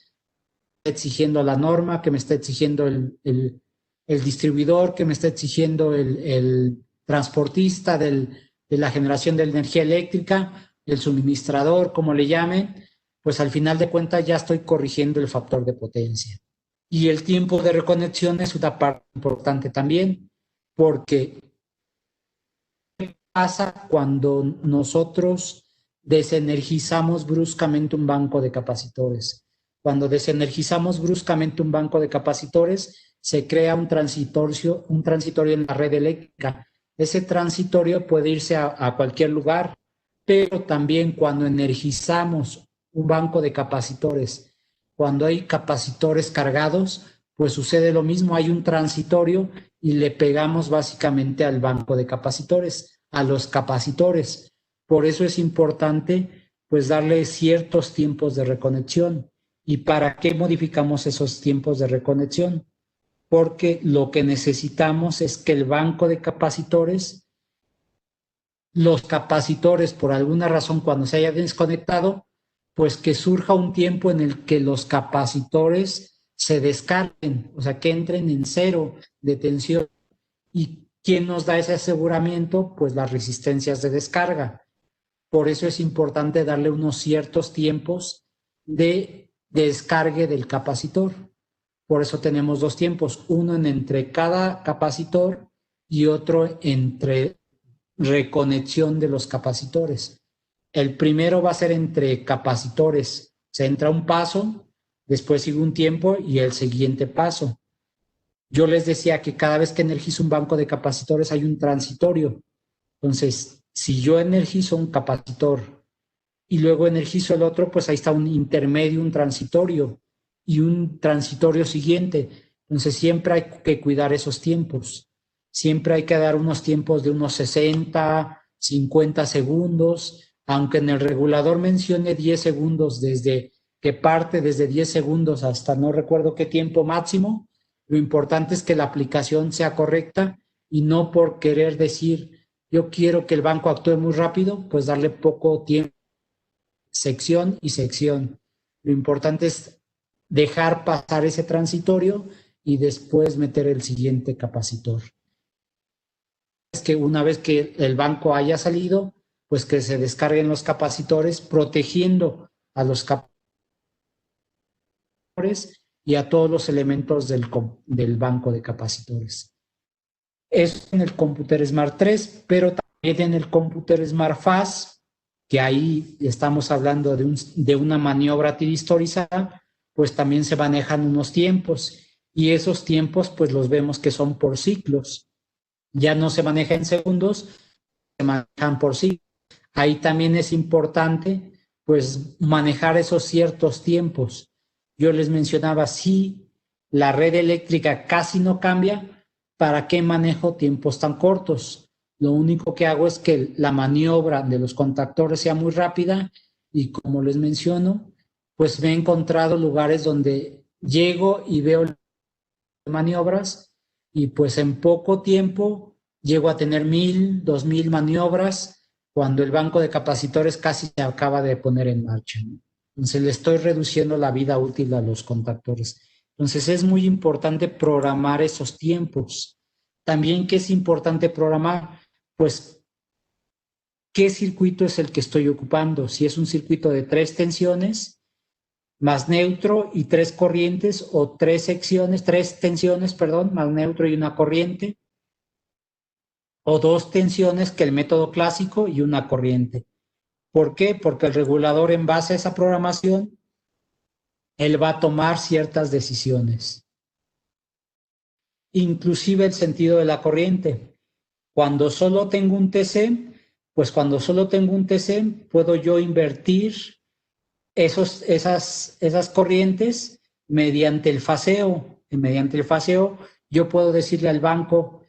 exigiendo la norma, que me está exigiendo el distribuidor, que me está exigiendo el transportista de la generación de energía eléctrica, el suministrador, como le llamen, pues al final de cuentas ya estoy corrigiendo el factor de potencia. Y el tiempo de reconexión es una parte importante también, porque ¿qué pasa cuando nosotros desenergizamos bruscamente un banco de capacitores? Cuando desenergizamos bruscamente un banco de capacitores, se crea un transitorio en la red eléctrica. Ese transitorio puede irse a cualquier lugar, pero también cuando energizamos un banco de capacitores. Cuando hay capacitores cargados, pues sucede lo mismo, hay un transitorio y le pegamos básicamente al banco de capacitores, a los capacitores. Por eso es importante pues darle ciertos tiempos de reconexión. ¿Y para qué modificamos esos tiempos de reconexión? Porque lo que necesitamos es que el banco de capacitores, los capacitores por alguna razón cuando se haya desconectado, pues que surja un tiempo en el que los capacitores se descarguen, o sea, que entren en cero de tensión. ¿Y quién nos da ese aseguramiento? Pues las resistencias de descarga. Por eso es importante darle unos ciertos tiempos de descargue del capacitor. Por eso tenemos dos tiempos, uno entre cada capacitor y otro entre reconexión de los capacitores. El primero va a ser entre capacitores. Se entra un paso, después sigue un tiempo y el siguiente paso. Yo les decía que cada vez que energizo un banco de capacitores hay un transitorio. Entonces, si yo energizo un capacitor y luego energizo el otro, pues ahí está un intermedio, un transitorio y un transitorio siguiente. Entonces, siempre hay que cuidar esos tiempos. Siempre hay que dar unos tiempos de unos 60, 50 segundos, aunque en el regulador mencione 10 segundos desde que parte desde 10 segundos hasta no recuerdo qué tiempo máximo. Lo importante es que la aplicación sea correcta y no por querer decir yo quiero que el banco actúe muy rápido, pues darle poco tiempo, sección y sección. Lo importante es dejar pasar ese transitorio y después meter el siguiente capacitor. Es que una vez que el banco haya salido, pues que se descarguen los capacitores protegiendo a los capacitores y a todos los elementos del banco de capacitores. Eso en el Computer Smart 3, pero también en el Computer Smart Fast, que ahí estamos hablando de una maniobra tiristorizada, pues también se manejan unos tiempos y esos tiempos pues los vemos que son por ciclos. Ya no se maneja en segundos, se manejan por ciclos. Ahí también es importante pues manejar esos ciertos tiempos. Yo les mencionaba, si la red eléctrica casi no cambia, ¿para qué manejo tiempos tan cortos? Lo único que hago es que la maniobra de los contactores sea muy rápida y como les menciono, pues me he encontrado lugares donde llego y veo maniobras y pues en poco tiempo llego a tener 1000, 2000 maniobras cuando el banco de capacitores casi se acaba de poner en marcha. Entonces le estoy reduciendo la vida útil a los contactores. Entonces es muy importante programar esos tiempos. También que es importante programar, pues, ¿qué circuito es el que estoy ocupando? Si es un circuito de 3 tensiones, más neutro y 3 corrientes, o 3 secciones, 3 tensiones, perdón, más neutro y una corriente, o 2 tensiones que el método clásico y una corriente. ¿Por qué? Porque el regulador en base a esa programación, él va a tomar ciertas decisiones. Inclusive el sentido de la corriente. Cuando solo tengo un TC, pues cuando solo tengo un TC, puedo yo invertir esas corrientes mediante el faseo. Mediante el faseo yo puedo decirle al banco,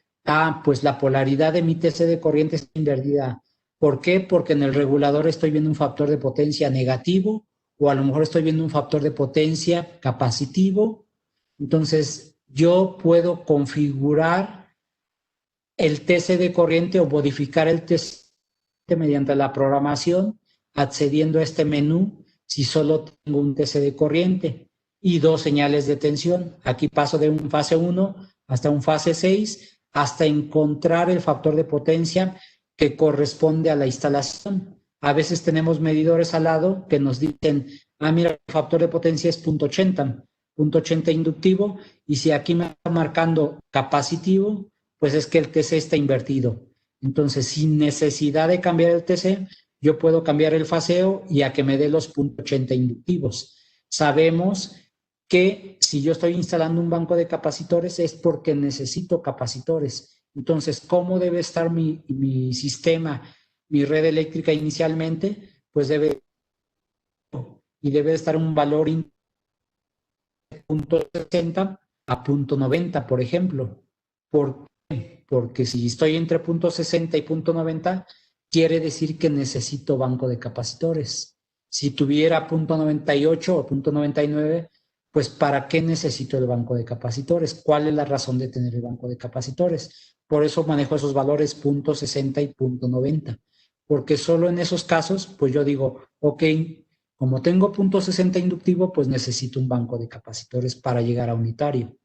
pues la polaridad de mi TC de corriente está invertida. ¿Por qué? Porque en el regulador estoy viendo un factor de potencia negativo o a lo mejor estoy viendo un factor de potencia capacitivo. Entonces yo puedo configurar el TC de corriente o modificar el TC mediante la programación accediendo a este menú si solo tengo un TC de corriente y 2 señales de tensión. Aquí paso de un fase 1 hasta un fase 6 hasta encontrar el factor de potencia que corresponde a la instalación. A veces tenemos medidores al lado que nos dicen, mira, el factor de potencia es 0.80 inductivo, y si aquí me está marcando capacitivo, pues es que el TC está invertido. Entonces, sin necesidad de cambiar el TC, yo puedo cambiar el faseo y a que me dé los 0.80 inductivos. Sabemos que si yo estoy instalando un banco de capacitores es porque necesito capacitores. Entonces, ¿cómo debe estar mi sistema, mi red eléctrica inicialmente? Pues debe y debe estar un valor de 0.60 a 0.90, por ejemplo. ¿Por qué? Porque si estoy entre 0.60 y 0.90, quiere decir que necesito banco de capacitores. Si tuviera 0.98 o 0.99, pues ¿para qué necesito el banco de capacitores? ¿Cuál es la razón de tener el banco de capacitores? Por eso manejo esos valores 0.60 y 0.90, porque solo en esos casos, pues yo digo, ok, como tengo 0.60 inductivo, pues necesito un banco de capacitores para llegar a unitario.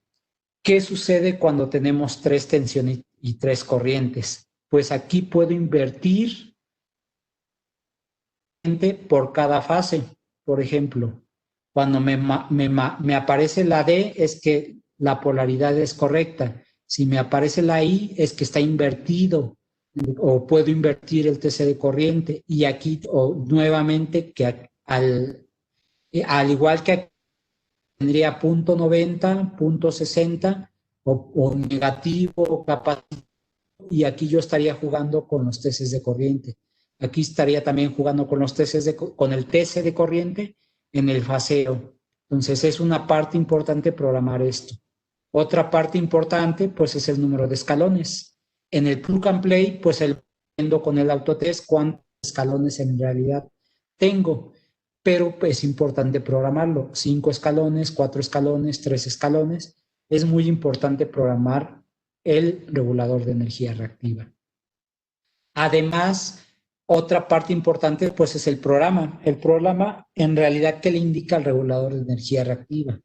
¿Qué sucede cuando tenemos 3 tensiones y 3 corrientes? Pues aquí puedo invertir por cada fase. Por ejemplo, cuando me aparece la D es que la polaridad es correcta. Si me aparece la I es que está invertido o puedo invertir el TC de corriente. Y aquí nuevamente que al igual que aquí tendría punto 90, punto 60 o negativo o capacitado, y aquí yo estaría jugando con los TCs de corriente. Aquí estaría también jugando con los TCs con el TC de corriente en el faseo. Entonces es una parte importante programar esto. Otra parte importante pues es el número de escalones. En el plug and play pues viendo con el autotest cuántos escalones en realidad tengo, pero es importante programarlo. 5 escalones, 4 escalones, 3 escalones. Es muy importante programar el regulador de energía reactiva. Además, otra parte importante pues es el programa. El programa en realidad, ¿qué le indica al regulador de energía reactiva?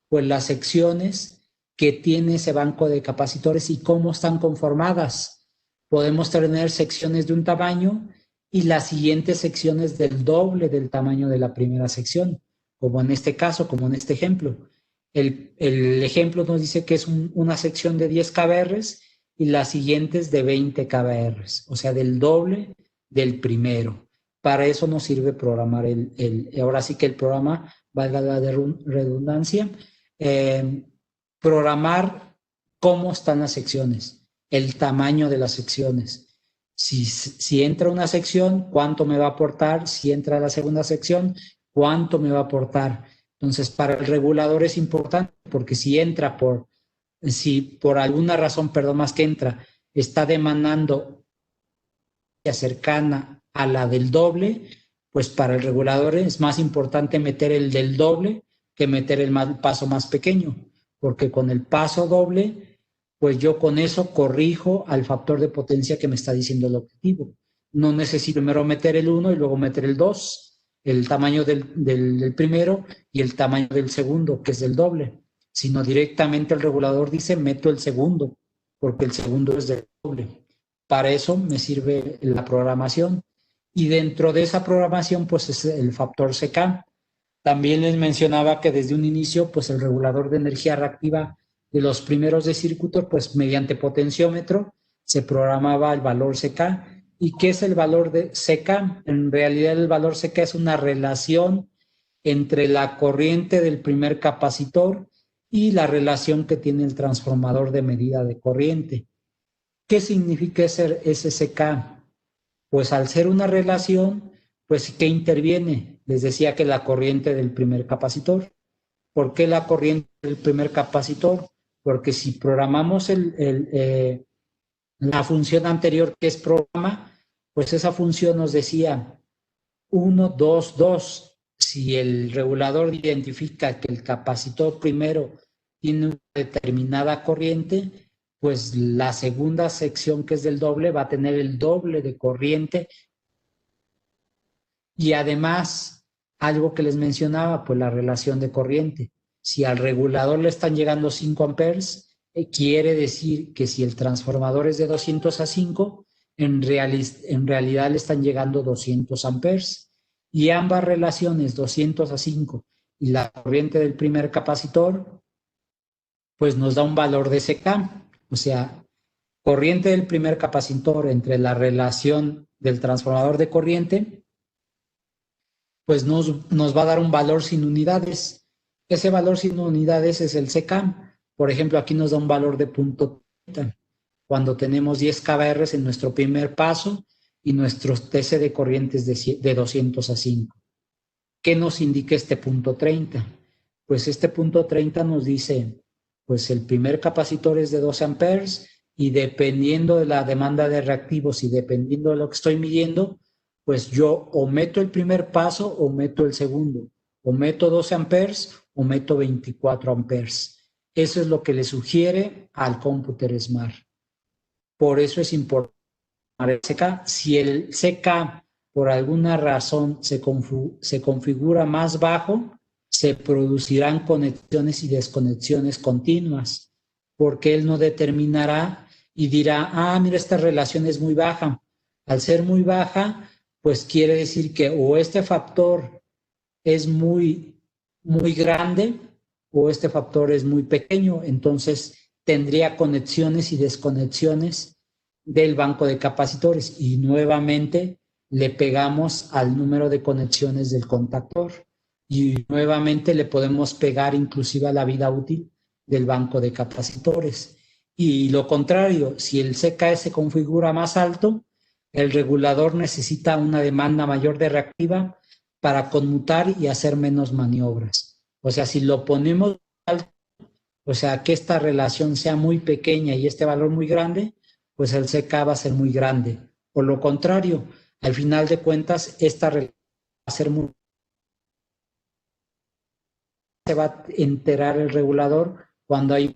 Pues las secciones que tiene ese banco de capacitores y cómo están conformadas. Podemos tener secciones de un tamaño y las siguientes secciones del doble del tamaño de la primera sección, como en este caso, como en este ejemplo. El ejemplo nos dice que es una sección de 10 kBRs y las siguientes de 20 kBRs, o sea, del doble del primero. Para eso nos sirve programar ahora sí que el programa, valga la redundancia, programar cómo están las secciones, el tamaño de las secciones. Si entra una sección, ¿cuánto me va a aportar? Si entra la segunda sección, ¿cuánto me va a aportar? Entonces, para el regulador es importante porque si por alguna razón, perdón, más que entra, está demandando cercana a la del doble, pues para el regulador es más importante meter el del doble que meter el paso más pequeño, porque con el paso doble, pues yo con eso corrijo al factor de potencia que me está diciendo el objetivo. No necesito primero meter el 1 y luego meter el 2, el tamaño del primero y el tamaño del segundo, que es el doble, sino directamente el regulador dice meto el segundo, porque el segundo es del doble. Para eso me sirve la programación. Y dentro de esa programación, pues es el factor CK. También les mencionaba que desde un inicio, pues el regulador de energía reactiva de los primeros de circuito, pues mediante potenciómetro se programaba el valor CK. ¿Y qué es el valor de CK? En realidad el valor CK es una relación entre la corriente del primer capacitor y la relación que tiene el transformador de medida de corriente. ¿Qué significa ese SK? Pues al ser una relación, pues ¿qué interviene? Les decía que la corriente del primer capacitor. ¿Por qué la corriente del primer capacitor? Porque si programamos la función anterior que es programa, pues esa función nos decía 1, 2, 2. Si el regulador identifica que el capacitor primero tiene una determinada corriente, pues la segunda sección, que es del doble, va a tener el doble de corriente. Y además, algo que les mencionaba, pues la relación de corriente. Si al regulador le están llegando 5 amperes, quiere decir que si el transformador es de 200 a 5, en realidad le están llegando 200 amperes. Y ambas relaciones, 200 a 5 y la corriente del primer capacitor, pues nos da un valor de CK. O sea, corriente del primer capacitor entre la relación del transformador de corriente, pues nos va a dar un valor sin unidades. Ese valor sin unidades es el CK. Por ejemplo, aquí nos da un valor de 0.30 cuando tenemos 10 kBr en nuestro primer paso y nuestro TC de corrientes de 200 a 5. ¿qué nos indica este punto 30? Pues este punto 30 nos dice, pues el primer capacitor es de 12 amperes y dependiendo de la demanda de reactivos y dependiendo de lo que estoy midiendo, pues yo o meto el primer paso o meto el segundo, o meto 12 amperes o meto 24 amperes. Eso es lo que le sugiere al Computer Smart. Por eso es importante el CK. Si el CK por alguna razón se configura más bajo, se producirán conexiones y desconexiones continuas, porque él no determinará y dirá, ah, mira, esta relación es muy baja. Al ser muy baja, pues quiere decir que o este factor es muy grande o este factor es muy pequeño, entonces tendría conexiones y desconexiones del banco de capacitores y nuevamente le pegamos al número de conexiones del contactor y nuevamente le podemos pegar inclusive a la vida útil del banco de capacitores. Y lo contrario, si el CKE se configura más alto, el regulador necesita una demanda mayor de reactiva para conmutar y hacer menos maniobras. O sea, si lo ponemos alto, o sea, que esta relación sea muy pequeña y este valor muy grande, pues el CK va a ser muy grande. Por lo contrario, al final de cuentas, esta relación va a ser muy... Se va a enterar el regulador cuando hay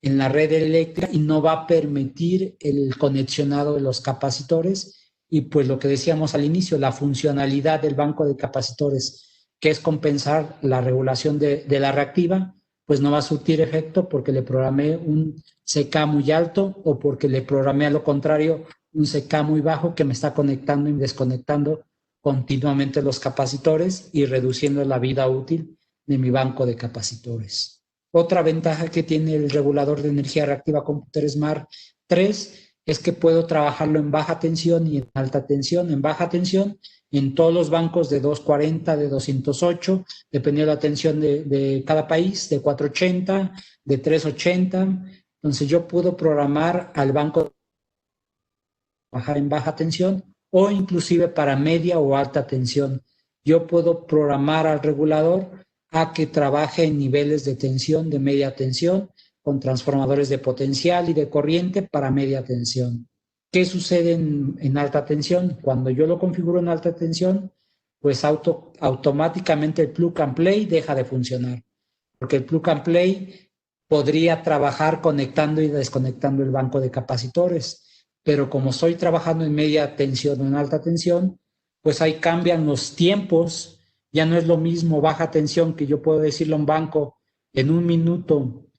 en la red eléctrica y no va a permitir el conexionado de los capacitores y pues lo que decíamos al inicio, la funcionalidad del banco de capacitores, que es compensar la regulación de la reactiva, pues no va a surtir efecto porque le programé un CK muy alto o porque le programé a lo contrario un CK muy bajo que me está conectando y desconectando continuamente los capacitores y reduciendo la vida útil de mi banco de capacitores. Otra ventaja que tiene el regulador de energía reactiva Computer Smart 3 es que puedo trabajarlo en baja tensión y en alta tensión. En baja tensión, en todos los bancos de 240, de 208, dependiendo de la tensión de cada país, de 480, de 380. Entonces yo puedo programar al banco trabajar en baja tensión o inclusive para media o alta tensión. Yo puedo programar al regulador a que trabaje en niveles de tensión, de media tensión, con transformadores de potencial y de corriente para media tensión. ¿Qué sucede en alta tensión? Cuando yo lo configuro en alta tensión, pues automáticamente el plug and play deja de funcionar, porque el plug and play podría trabajar conectando y desconectando el banco de capacitores, pero como estoy trabajando en media tensión o en alta tensión, pues ahí cambian los tiempos. Ya no es lo mismo baja tensión que yo puedo decirle a un banco en un minuto,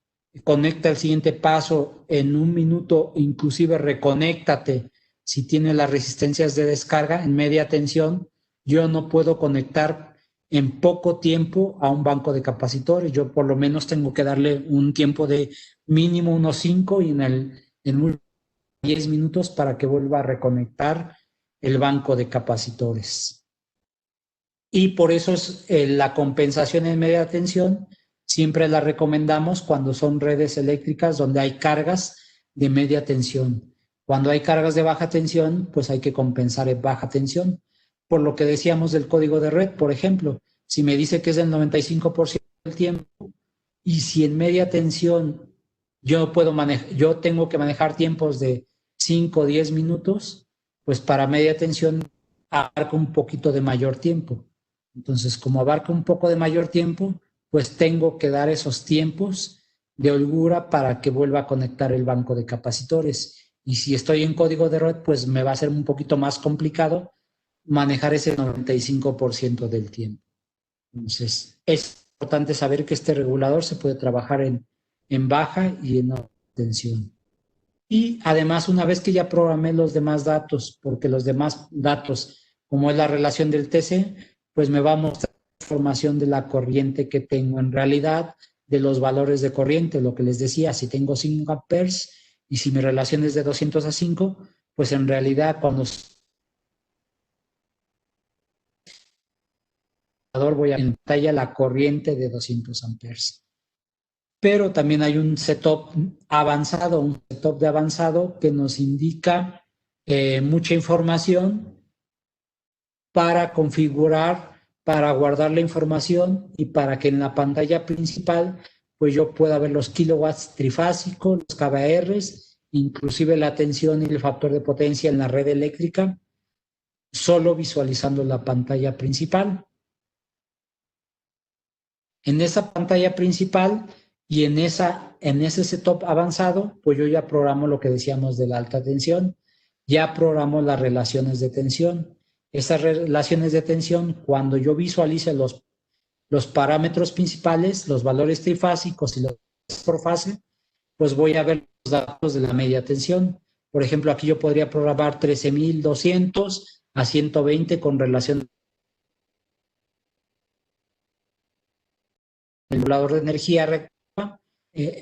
conecta el siguiente paso, en un minuto inclusive reconéctate si tiene las resistencias de descarga en media tensión. Yo no puedo conectar en poco tiempo a un banco de capacitores. Yo por lo menos tengo que darle un tiempo de mínimo unos 5 y en 10 minutos para que vuelva a reconectar el banco de capacitores. Y por eso es la compensación en media tensión, siempre la recomendamos cuando son redes eléctricas donde hay cargas de media tensión. Cuando hay cargas de baja tensión, pues hay que compensar en baja tensión. Por lo que decíamos del código de red, por ejemplo, si me dice que es del 95% del tiempo y si en media tensión yo tengo que manejar tiempos de 5 o 10 minutos, pues para media tensión abarca un poquito de mayor tiempo. Entonces, como abarca un poco de mayor tiempo, pues tengo que dar esos tiempos de holgura para que vuelva a conectar el banco de capacitores. Y si estoy en código de red, pues me va a ser un poquito más complicado manejar ese 95% del tiempo. Entonces, es importante saber que este regulador se puede trabajar en baja y en alta tensión. Y además, una vez que ya programé los demás datos, porque los demás datos, como es la relación del TC, pues me va a mostrar la información de la corriente que tengo en realidad, de los valores de corriente, lo que les decía, si tengo 5 amperes y si mi relación es de 200 a 5, pues en realidad cuando voy a en pantalla la corriente de 200 amperes. Pero también hay un setup avanzado, un setup de avanzado que nos indica mucha información para configurar para guardar la información y para que en la pantalla principal pues yo pueda ver los kilowatts trifásicos, los kVARs, inclusive la tensión y el factor de potencia en la red eléctrica, solo visualizando la pantalla principal. En esa pantalla principal y en ese setup avanzado, pues yo ya programo lo que decíamos de la alta tensión, ya programo las relaciones de tensión. Esas relaciones de tensión, cuando yo visualice los parámetros principales, los valores trifásicos y los por fase, pues voy a ver los datos de la media tensión. Por ejemplo, aquí yo podría programar 13.200 a 120 con relación al regulador de energía reactiva.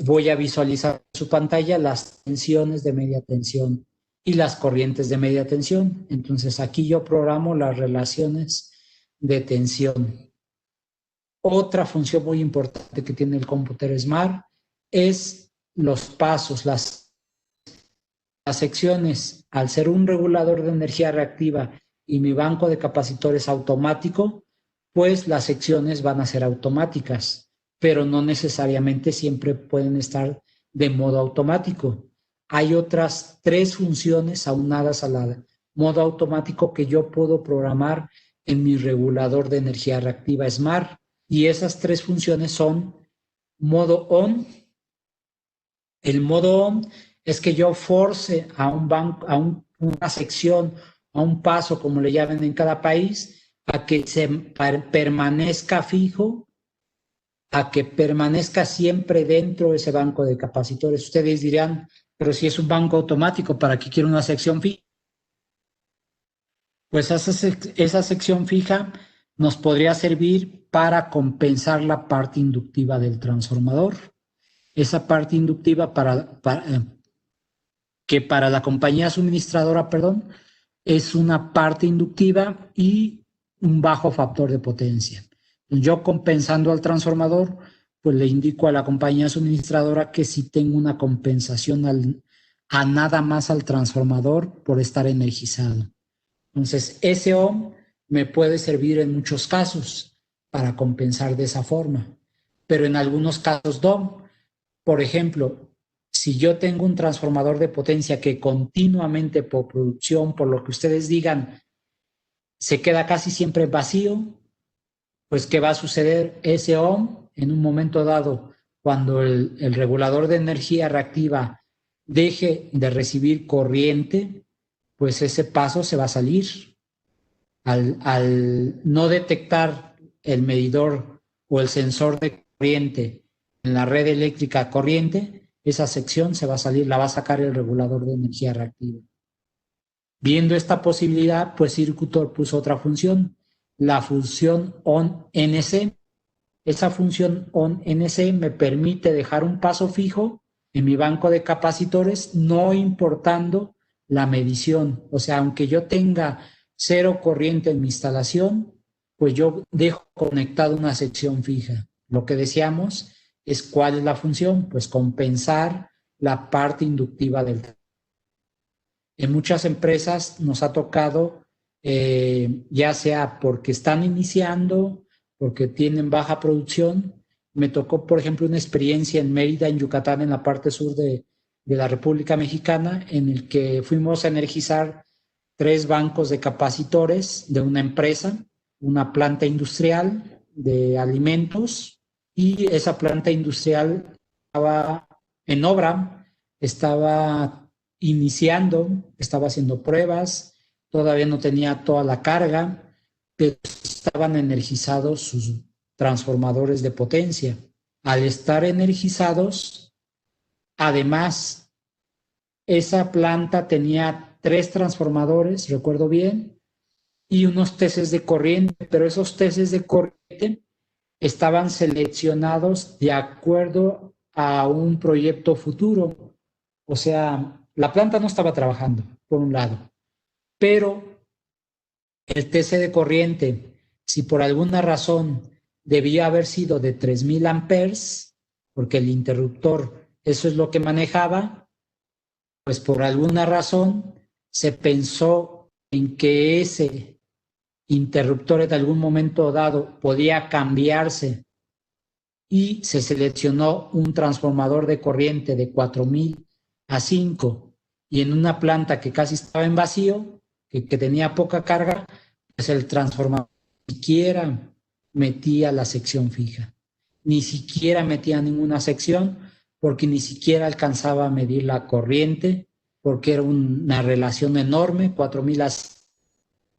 Voy a visualizar en su pantalla las tensiones de media tensión y las corrientes de media tensión. Entonces aquí yo programo las relaciones de tensión. Otra función muy importante que tiene el cómputer Smart es los pasos, las secciones. Al ser un regulador de energía reactiva y mi banco de capacitores automático, pues las secciones van a ser automáticas, pero no necesariamente siempre pueden estar de modo automático. Hay otras 3 funciones aunadas al modo automático que yo puedo programar en mi regulador de energía reactiva Smart. Y esas 3 funciones son modo on. El modo on es que yo force a un banco, a una sección, a un paso, como le llaman en cada país, a que permanezca fijo, a que permanezca siempre dentro de ese banco de capacitores. Ustedes dirán, pero si es un banco automático, ¿para qué quiero una sección fija? Pues esa sección fija nos podría servir para compensar la parte inductiva del transformador. Esa parte inductiva que para la compañía suministradora, perdón, es una parte inductiva y un bajo factor de potencia. Yo compensando al transformador, pues le indico a la compañía suministradora que sí tengo una compensación a nada más al transformador por estar energizado. Entonces, ese ohm me puede servir en muchos casos para compensar de esa forma, pero en algunos casos no. Por ejemplo, si yo tengo un transformador de potencia que continuamente por producción, por lo que ustedes digan, se queda casi siempre vacío, pues ¿qué va a suceder? Ese ohm, en un momento dado, cuando el regulador de energía reactiva deje de recibir corriente, pues ese paso se va a salir. Al no detectar el medidor o el sensor de corriente en la red eléctrica corriente, esa sección se va a salir, la va a sacar el regulador de energía reactiva. Viendo esta posibilidad, pues Circutor puso otra función, la función ON-NC. Esa función ON-NC me permite dejar un paso fijo en mi banco de capacitores, no importando la medición. O sea, aunque yo tenga cero corriente en mi instalación, pues yo dejo conectada una sección fija. Lo que decíamos es cuál es la función, pues compensar la parte inductiva del. En muchas empresas nos ha tocado, ya sea porque están iniciando, porque tienen baja producción. Me tocó, por ejemplo, una experiencia en Mérida, en Yucatán, en la parte sur de la República Mexicana, en el que fuimos a energizar 3 bancos de capacitores de una empresa, una planta industrial de alimentos, y esa planta industrial estaba en obra, estaba iniciando, estaba haciendo pruebas, todavía no tenía toda la carga, pero estaban energizados sus transformadores de potencia. Al estar energizados, además, esa planta tenía 3 transformadores, recuerdo bien, y unos testes de corriente, pero esos testes de corriente estaban seleccionados de acuerdo a un proyecto futuro. O sea, la planta no estaba trabajando, por un lado, pero el TC de corriente, si por alguna razón debía haber sido de 3.000 amperes, porque el interruptor eso es lo que manejaba, pues por alguna razón se pensó en que ese interruptor en algún momento dado podía cambiarse y se seleccionó un transformador de corriente de 4000 a 5 y en una planta que casi estaba en vacío, que tenía poca carga, pues el transformador ni siquiera metía la sección fija, ni siquiera metía ninguna sección porque ni siquiera alcanzaba a medir la corriente porque era una relación enorme, 4000 a 5,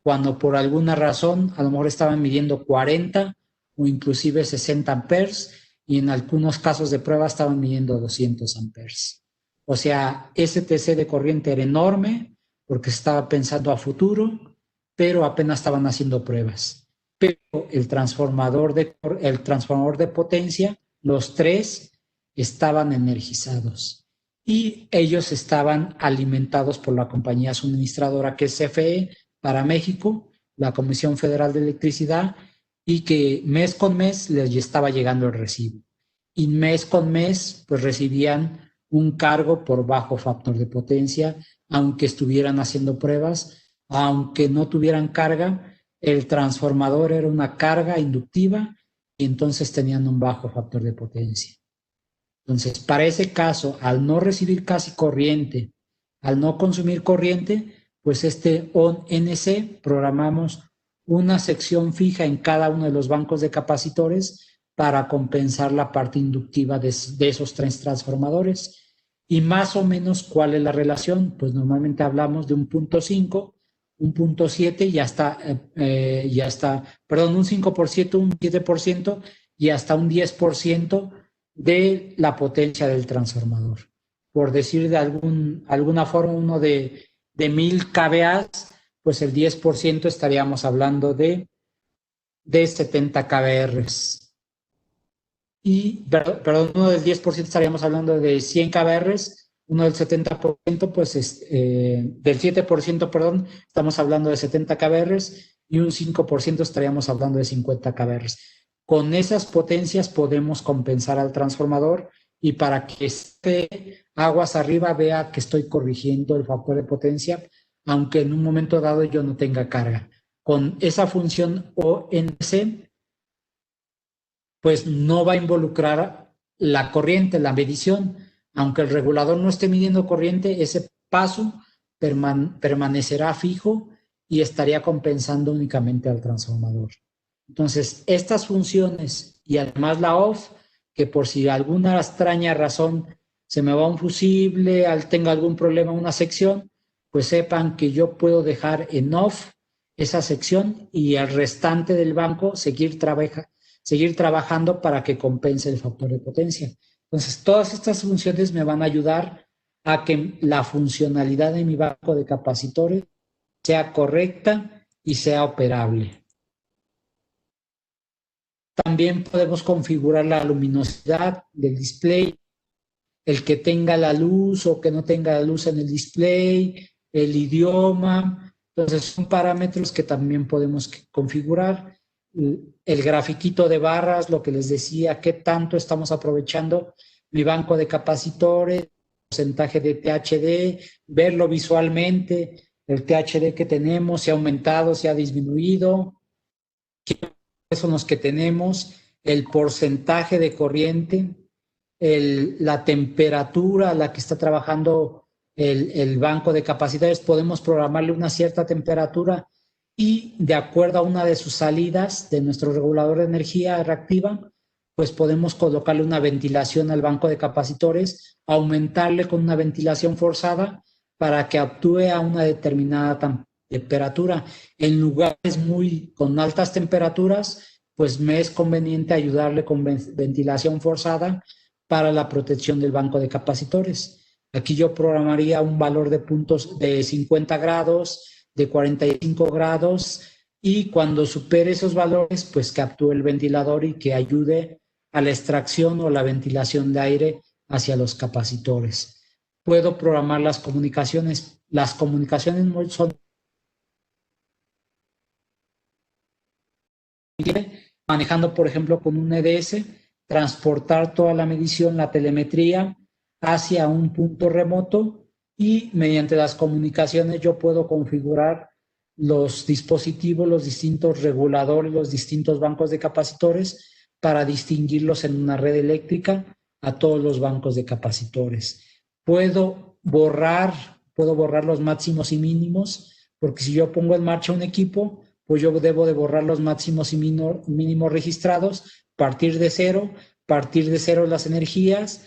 cuando por alguna razón a lo mejor estaban midiendo 40 o inclusive 60 amperes y en algunos casos de prueba estaban midiendo 200 amperes. O sea, ese TC de corriente era enorme porque se estaba pensando a futuro, pero apenas estaban haciendo pruebas. Pero el transformador de potencia, los tres estaban energizados y ellos estaban alimentados por la compañía suministradora que es CFE para México, la Comisión Federal de Electricidad, y que mes con mes les estaba llegando el recibo. Y mes con mes pues recibían un cargo por bajo factor de potencia, aunque estuvieran haciendo pruebas, aunque no tuvieran carga, el transformador era una carga inductiva y entonces tenían un bajo factor de potencia. Entonces, para ese caso, al no recibir casi corriente, al no consumir corriente, pues este ON-NC programamos una sección fija en cada uno de los bancos de capacitores para compensar la parte inductiva de esos tres transformadores. Y más o menos, ¿cuál es la relación? Pues normalmente hablamos de un 0.5, un 0.7 y hasta, un 5%, un 7% y hasta un 10% de la potencia del transformador. Por decir de alguna forma, uno de 1000 kVA, pues el 10% estaríamos hablando de 70 kVR. Y, perdón, uno del 10% estaríamos hablando de 100 kVR, uno del 70%, pues del 7%, perdón, estamos hablando de 70 kVR y un 5% estaríamos hablando de 50 kVR. Con esas potencias podemos compensar al transformador y para que esté aguas arriba vea que estoy corrigiendo el factor de potencia, aunque en un momento dado yo no tenga carga. Con esa función ONC, pues no va a involucrar la corriente, la medición. Aunque el regulador no esté midiendo corriente, ese paso permanecerá fijo y estaría compensando únicamente al transformador. Entonces, estas funciones y además la OFF, que por si alguna extraña razón se me va un fusible, tenga algún problema una sección, pues sepan que yo puedo dejar en OFF esa sección y el restante del banco seguir trabajando para que compense el factor de potencia. Entonces, todas estas funciones me van a ayudar a que la funcionalidad de mi banco de capacitores sea correcta y sea operable. También podemos configurar la luminosidad del display, el que tenga la luz o que no tenga la luz en el display, el idioma. Entonces, son parámetros que también podemos configurar. El grafiquito de barras, lo que les decía, qué tanto estamos aprovechando mi banco de capacitores, porcentaje de THD, verlo visualmente, el THD que tenemos, si ha aumentado, si ha disminuido, qué son los que tenemos, el porcentaje de corriente, la temperatura a la que está trabajando el banco de capacitores. Podemos programarle una cierta temperatura y de acuerdo a una de sus salidas de nuestro regulador de energía reactiva, pues podemos colocarle una ventilación al banco de capacitores, aumentarle con una ventilación forzada para que actúe a una determinada temperatura. En lugares con altas temperaturas, pues me es conveniente ayudarle con ventilación forzada para la protección del banco de capacitores. Aquí yo programaría un valor de puntos de 50 grados, de 45 grados, y cuando supere esos valores, pues que actúe el ventilador y que ayude a la extracción o la ventilación de aire hacia los capacitores. Puedo programar las comunicaciones. Las comunicaciones son manejando, por ejemplo, con un EDS, transportar toda la medición, la telemetría, hacia un punto remoto y mediante las comunicaciones yo puedo configurar los dispositivos, los distintos reguladores, los distintos bancos de capacitores para distinguirlos en una red eléctrica a todos los bancos de capacitores. Puedo borrar los máximos y mínimos, porque si yo pongo en marcha un equipo, pues yo debo de borrar los máximos y mínimos registrados, partir de cero las energías,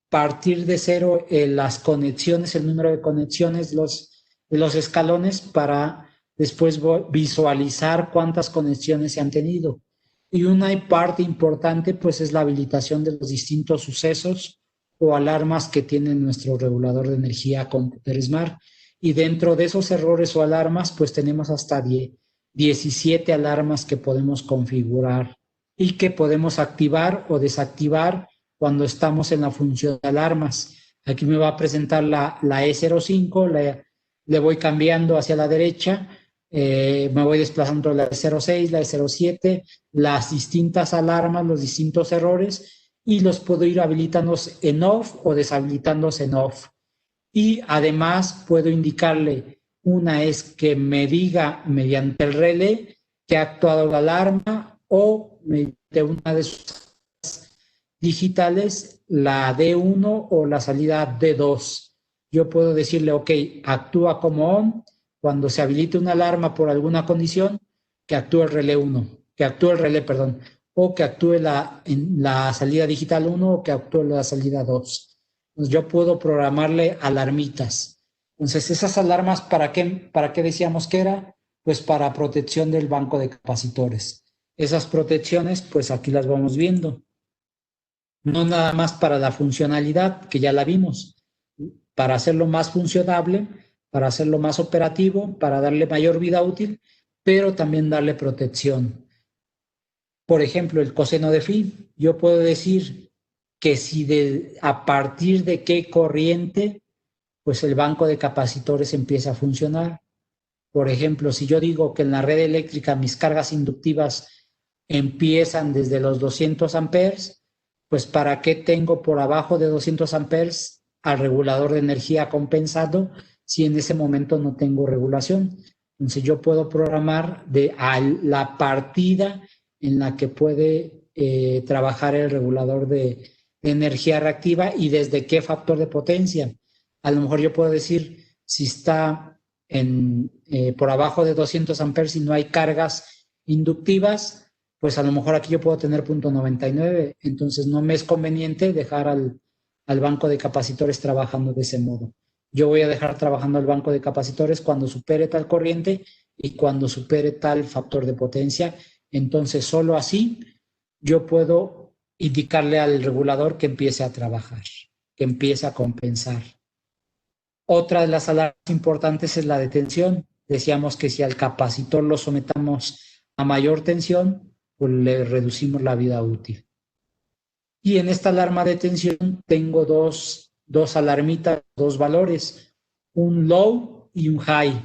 partir de cero las conexiones, el número de conexiones, los escalones, para después visualizar cuántas conexiones se han tenido. Y una parte importante pues es la habilitación de los distintos sucesos o alarmas que tiene nuestro regulador de energía Computer Smart. Y dentro de esos errores o alarmas pues tenemos hasta 17 alarmas que podemos configurar y que podemos activar o desactivar cuando estamos en la función de alarmas. Aquí me va a presentar la E05, le voy cambiando hacia la derecha, me voy desplazando la E06, la E07, las distintas alarmas, los distintos errores, y los puedo ir habilitando en off o deshabilitándose en off. Y además puedo indicarle, una es que me diga mediante el relé que ha actuado la alarma, o mediante una de sus digitales, la D1 o la salida D2. Yo puedo decirle, ok, actúa como on, cuando se habilite una alarma por alguna condición, que actúe el relé 1, o que actúe en la salida digital 1 o que actúe la salida 2. Entonces yo puedo programarle alarmitas. Entonces, esas alarmas, ¿para qué decíamos que era? Pues para protección del banco de capacitores. Esas protecciones, pues aquí las vamos viendo. No nada más para la funcionalidad, que ya la vimos, para hacerlo más funcionable, para hacerlo más operativo, para darle mayor vida útil, pero también darle protección. Por ejemplo, el coseno de phi, yo puedo decir que a partir de qué corriente, pues el banco de capacitores empieza a funcionar. Por ejemplo, si yo digo que en la red eléctrica mis cargas inductivas empiezan desde los 200 amperes, pues ¿para qué tengo por abajo de 200 amperes al regulador de energía compensado si en ese momento no tengo regulación? Entonces yo puedo programar la partida en la que puede trabajar el regulador de energía reactiva y desde qué factor de potencia. A lo mejor yo puedo decir, si está por abajo de 200 amperes y no hay cargas inductivas, pues a lo mejor aquí yo puedo tener 0.99, entonces no me es conveniente dejar al banco de capacitores trabajando de ese modo. Yo voy a dejar trabajando al banco de capacitores cuando supere tal corriente y cuando supere tal factor de potencia. Entonces solo así yo puedo indicarle al regulador que empiece a trabajar, que empiece a compensar. Otra de las alarmas importantes es la de tensión. Decíamos que si al capacitor lo sometamos a mayor tensión, pues le reducimos la vida útil. Y en esta alarma de tensión tengo dos alarmitas, dos valores, un low y un high.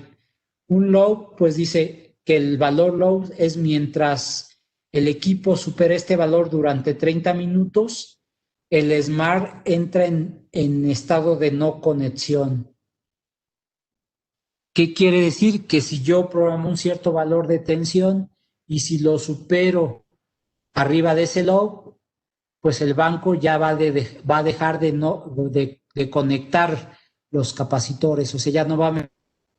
Un low, pues dice que el valor low es mientras el equipo supera este valor durante 30 minutos, el Smart entra en estado de no conexión. ¿Qué quiere decir? Que si yo programo un cierto valor de tensión y si lo supero arriba de ese low, pues el banco ya va a dejar de conectar los capacitores, o sea, ya no va a meter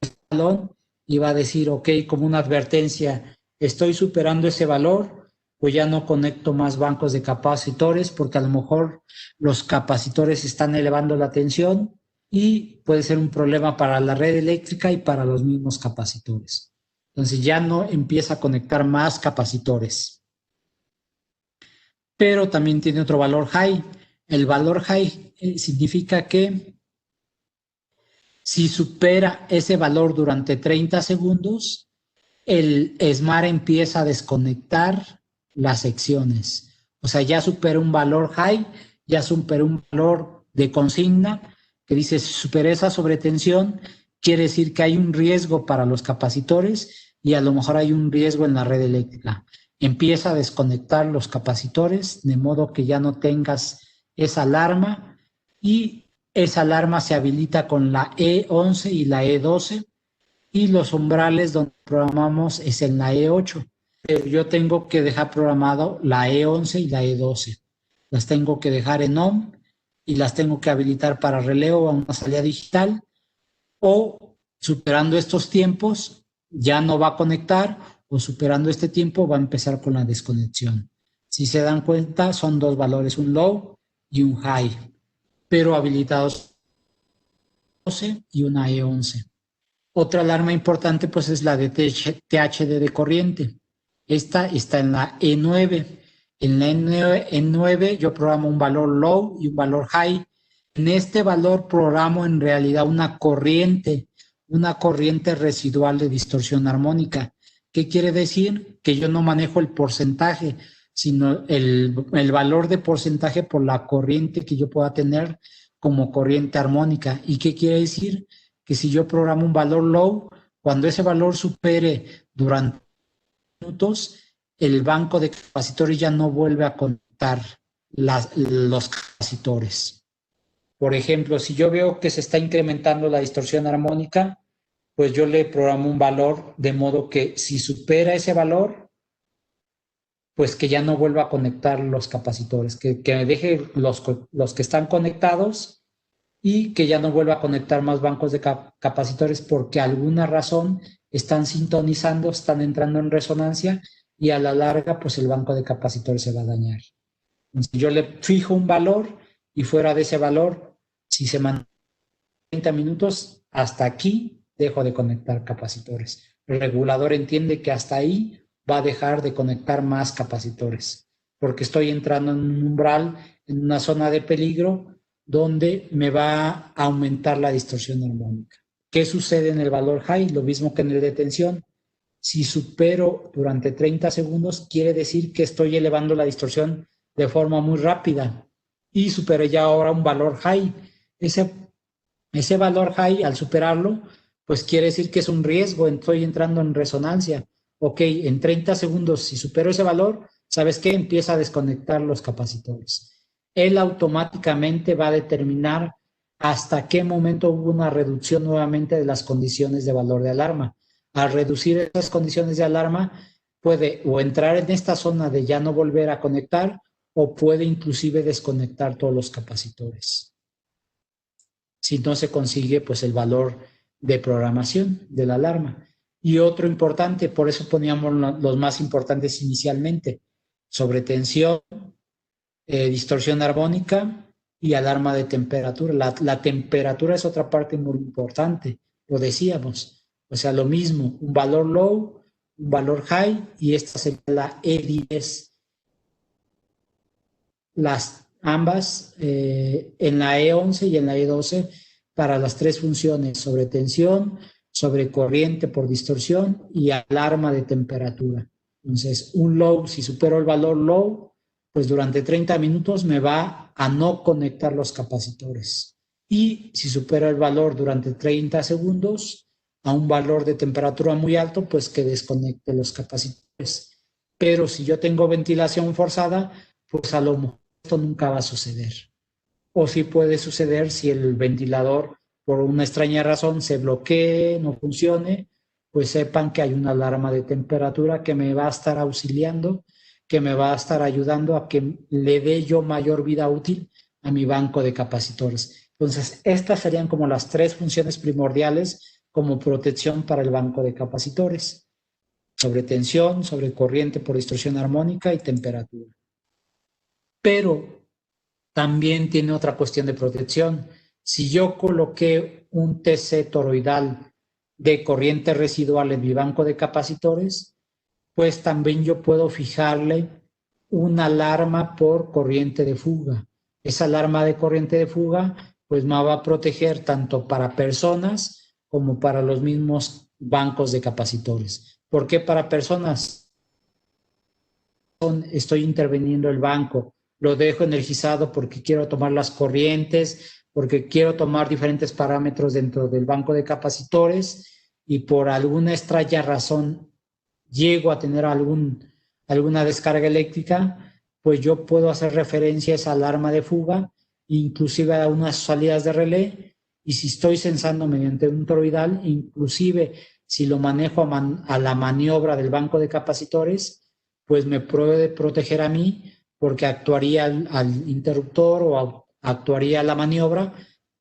el balón y va a decir, ok, como una advertencia, estoy superando ese valor, pues ya no conecto más bancos de capacitores porque a lo mejor los capacitores están elevando la tensión y puede ser un problema para la red eléctrica y para los mismos capacitores. Entonces ya no empieza a conectar más capacitores. Pero también tiene otro valor high. El valor high significa que si supera ese valor durante 30 segundos, el Smart empieza a desconectar las secciones. O sea, ya supera un valor high, ya supera un valor de consigna, que dice, si supera esa sobretensión, quiere decir que hay un riesgo para los capacitores y a lo mejor hay un riesgo en la red eléctrica. Empieza a desconectar los capacitores, de modo que ya no tengas esa alarma, y esa alarma se habilita con la E11 y la E12, y los umbrales donde programamos es en la E8. Pero yo tengo que dejar programado la E11 y la E12. Las tengo que dejar en ON y las tengo que habilitar para releo a una salida digital, o superando estos tiempos ya no va a conectar, o superando este tiempo va a empezar con la desconexión. Si se dan cuenta, son dos valores, un low y un high, pero habilitados y una E11. Otra alarma importante pues es la de THD de corriente. Esta está en la E9. En la E9 yo programo un valor low y un valor high. En este valor programo en realidad una corriente residual de distorsión armónica. ¿Qué quiere decir? Que yo no manejo el porcentaje, sino el valor de porcentaje por la corriente que yo pueda tener como corriente armónica. ¿Y qué quiere decir? Que si yo programo un valor low, cuando ese valor supere durante minutos, el banco de capacitores ya no vuelve a contar los capacitores. Por ejemplo, si yo veo que se está incrementando la distorsión armónica, pues yo le programo un valor de modo que si supera ese valor, pues que ya no vuelva a conectar los capacitores, que deje los que están conectados y que ya no vuelva a conectar más bancos de capacitores porque alguna razón están sintonizando, están entrando en resonancia y a la larga pues el banco de capacitores se va a dañar. Entonces, yo le fijo un valor y fuera de ese valor, si se mantiene 30 minutos, hasta aquí dejo de conectar capacitores. El regulador entiende que hasta ahí va a dejar de conectar más capacitores porque estoy entrando en un umbral, en una zona de peligro donde me va a aumentar la distorsión armónica. ¿Qué sucede en el valor high? Lo mismo que en el de tensión. Si supero durante 30 segundos, quiere decir que estoy elevando la distorsión de forma muy rápida y superé ya ahora un valor high. Ese valor high, al superarlo, pues quiere decir que es un riesgo, estoy entrando en resonancia. Ok, en 30 segundos, si supero ese valor, ¿sabes qué? Empieza a desconectar los capacitores. Él automáticamente va a determinar hasta qué momento hubo una reducción nuevamente de las condiciones de valor de alarma. Al reducir esas condiciones de alarma, puede o entrar en esta zona de ya no volver a conectar o puede inclusive desconectar todos los capacitores si no se consigue pues el valor de programación de la alarma. Y otro importante, por eso poníamos los más importantes inicialmente, sobre tensión, distorsión armónica y alarma de temperatura. La temperatura es otra parte muy importante, lo decíamos. O sea, lo mismo, un valor low, un valor high, y esta sería la E10. Ambas en la E11 y en la E12 para las tres funciones, sobre tensión, sobre corriente por distorsión y alarma de temperatura. Entonces, un low, si supero el valor low, pues durante 30 minutos me va a no conectar los capacitores. Y si supero el valor durante 30 segundos a un valor de temperatura muy alto, pues que desconecte los capacitores. Pero si yo tengo ventilación forzada, pues a lo mejor esto nunca va a suceder. O sí puede suceder si el ventilador, por una extraña razón, se bloquee, no funcione, pues sepan que hay una alarma de temperatura que me va a estar auxiliando, que me va a estar ayudando a que le dé yo mayor vida útil a mi banco de capacitores. Entonces, estas serían como las tres funciones primordiales como protección para el banco de capacitores: sobre tensión, sobre corriente por distorsión armónica y temperatura. Pero también tiene otra cuestión de protección. Si yo coloqué un TC toroidal de corriente residual en mi banco de capacitores, pues también yo puedo fijarle una alarma por corriente de fuga. Esa alarma de corriente de fuga pues me va a proteger tanto para personas como para los mismos bancos de capacitores. ¿Por qué para personas? Estoy interviniendo el banco, lo dejo energizado porque quiero tomar las corrientes, porque quiero tomar diferentes parámetros dentro del banco de capacitores y por alguna extraña razón llego a tener alguna descarga eléctrica, pues yo puedo hacer referencia a esa alarma de fuga, inclusive a unas salidas de relé, y si estoy censando mediante un toroidal, inclusive si lo manejo a la maniobra del banco de capacitores, pues me puede proteger a mí porque actuaría al interruptor o actuaría a la maniobra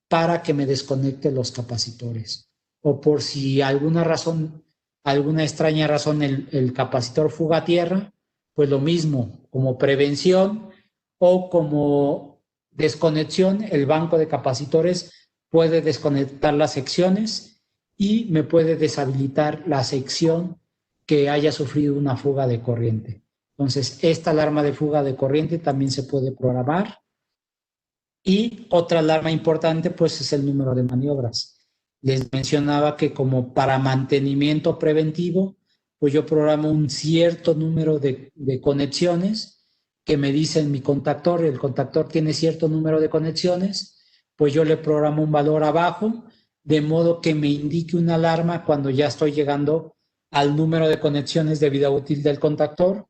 para que me desconecte los capacitores. O por si alguna razón, alguna extraña razón, el capacitor fuga a tierra, pues lo mismo, como prevención o como desconexión, el banco de capacitores puede desconectar las secciones y me puede deshabilitar la sección que haya sufrido una fuga de corriente. Entonces, esta alarma de fuga de corriente también se puede programar. Y otra alarma importante, pues, es el número de maniobras. Les mencionaba que como para mantenimiento preventivo, pues yo programo un cierto número de conexiones que me dicen mi contactor, el contactor tiene cierto número de conexiones, pues yo le programo un valor abajo, de modo que me indique una alarma cuando ya estoy llegando al número de conexiones de vida útil del contactor.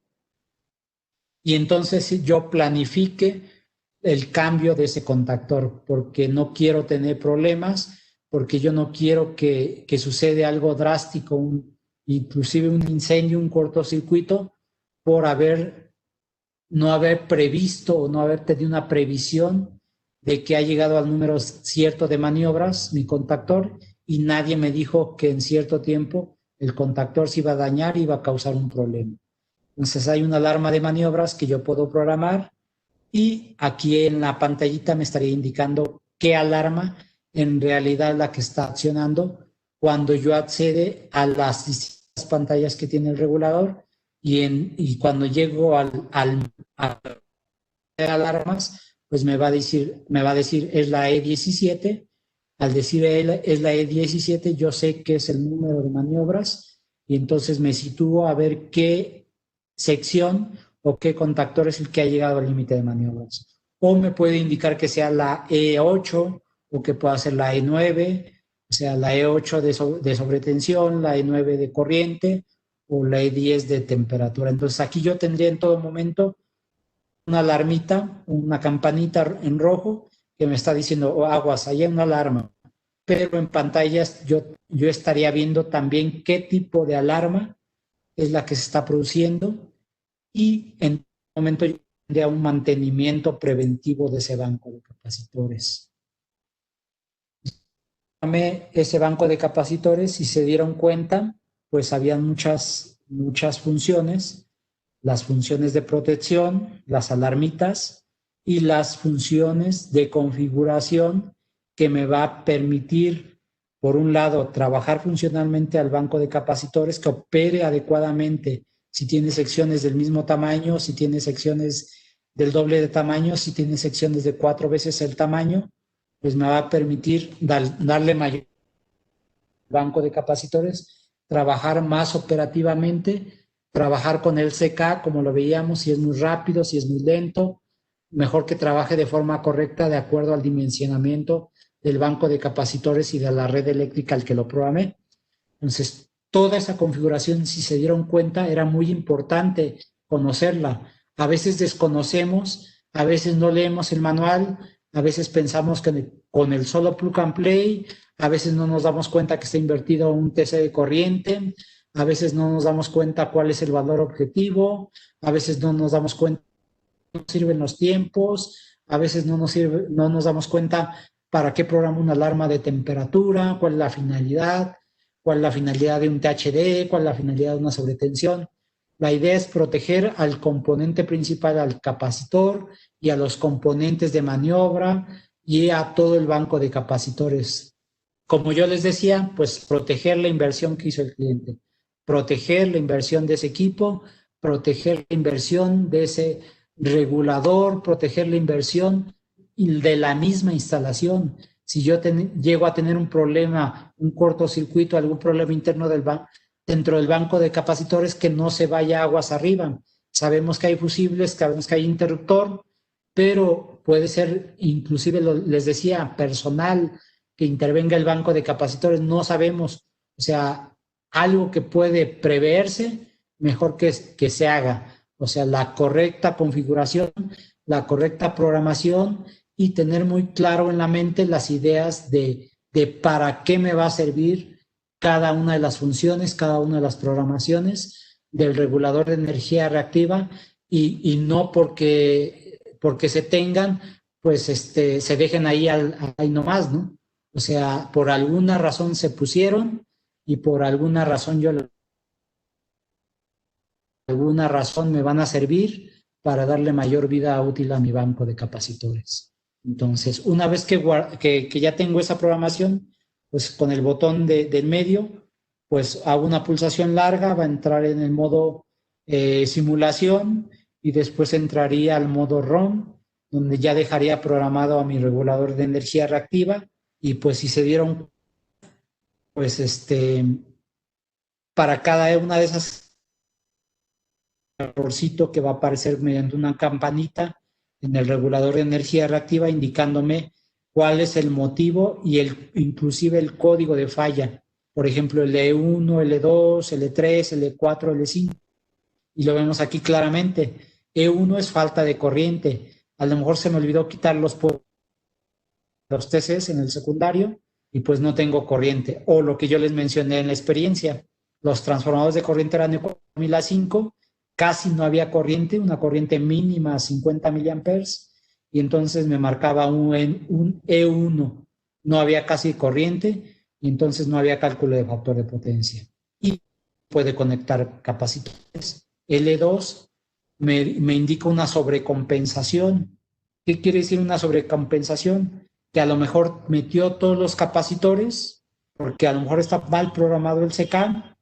Y entonces yo planifique el cambio de ese contactor, porque no quiero tener problemas, porque yo no quiero que suceda algo drástico, inclusive un incendio, un cortocircuito, por no haber previsto o no haber tenido una previsión de que ha llegado al número cierto de maniobras mi contactor y nadie me dijo que en cierto tiempo el contactor se iba a dañar y iba a causar un problema. Entonces hay una alarma de maniobras que yo puedo programar y aquí en la pantallita me estaría indicando qué alarma en realidad es la que está accionando cuando yo accede a las distintas pantallas que tiene el regulador y cuando llego a alarmas, pues me va a decir es la E17. Al decir es la E17, yo sé que es el número de maniobras y entonces me sitúo a ver qué sección o qué contactor es el que ha llegado al límite de maniobras. O me puede indicar que sea la E8 o que pueda ser la E9, o sea, la E8 de sobretensión, la E9 de corriente o la E10 de temperatura. Entonces aquí yo tendría en todo momento una alarmita, una campanita en rojo que me está diciendo, oh, aguas, ahí hay una alarma. Pero en pantallas yo estaría viendo también qué tipo de alarma es la que se está produciendo y en un momento yo tendría un mantenimiento preventivo de ese banco de capacitores. Ese banco de capacitores, si se dieron cuenta, pues había muchas funciones, las funciones de protección, las alarmitas y las funciones de configuración que me va a permitir, por un lado, trabajar funcionalmente al banco de capacitores que opere adecuadamente si tiene secciones del mismo tamaño, si tiene secciones del doble de tamaño, si tiene secciones de 4 veces el tamaño, pues me va a permitir darle mayor banco de capacitores, trabajar más operativamente, trabajar con el CK, como lo veíamos, si es muy rápido, si es muy lento, mejor que trabaje de forma correcta de acuerdo al dimensionamiento del banco de capacitores y de la red eléctrica al que lo programé. Entonces, toda esa configuración, si se dieron cuenta, era muy importante conocerla. A veces desconocemos, a veces no leemos el manual, a veces pensamos que con el solo plug and play, a veces no nos damos cuenta que está invertido un TC de corriente, a veces no nos damos cuenta cuál es el valor objetivo, a veces no nos damos cuenta que no sirven los tiempos, a veces no nos damos cuenta para qué programa una alarma de temperatura, cuál es la finalidad, cuál es la finalidad de un THD, cuál es la finalidad de una sobretensión. La idea es proteger al componente principal, al capacitor, y a los componentes de maniobra y a todo el banco de capacitores. Como yo les decía, pues proteger la inversión que hizo el cliente, proteger la inversión de ese equipo, proteger la inversión de ese regulador, proteger la inversión de la misma instalación. Si yo llego a tener un problema, un cortocircuito, algún problema interno dentro del banco de capacitores, que no se vaya aguas arriba. Sabemos que hay fusibles, sabemos que hay interruptor, pero puede ser, inclusive les decía, personal que intervenga el banco de capacitores, no sabemos, o sea, algo que puede preverse, mejor que se haga. O sea, la correcta configuración, la correcta programación y tener muy claro en la mente las ideas de para qué me va a servir cada una de las funciones, cada una de las programaciones del regulador de energía reactiva y no porque se tengan, pues se dejen ahí nomás, ¿no? O sea, por alguna razón se pusieron y por alguna razón alguna razón me van a servir para darle mayor vida útil a mi banco de capacitores. Entonces, una vez que ya tengo esa programación, pues con el botón del medio, pues hago una pulsación larga, va a entrar en el modo simulación y después entraría al modo ROM, donde ya dejaría programado a mi regulador de energía reactiva y pues si se dieron, pues para cada una de esas errorcito que va a aparecer mediante una campanita en el regulador de energía reactiva indicándome cuál es el motivo y inclusive el código de falla. Por ejemplo, L1, L2, L3, L4, L5. Y lo vemos aquí claramente. E1 es falta de corriente. A lo mejor se me olvidó quitar los TCs en el secundario y pues no tengo corriente. O lo que yo les mencioné en la experiencia, los transformadores de corriente eran 1005, casi no había corriente, una corriente mínima 50 miliamperes, y entonces me marcaba un E1, no había casi corriente, y entonces no había cálculo de factor de potencia. Y puede conectar capacitores. L2 me indica una sobrecompensación. ¿Qué quiere decir una sobrecompensación? Que a lo mejor metió todos los capacitores, porque a lo mejor está mal programado el SECAM.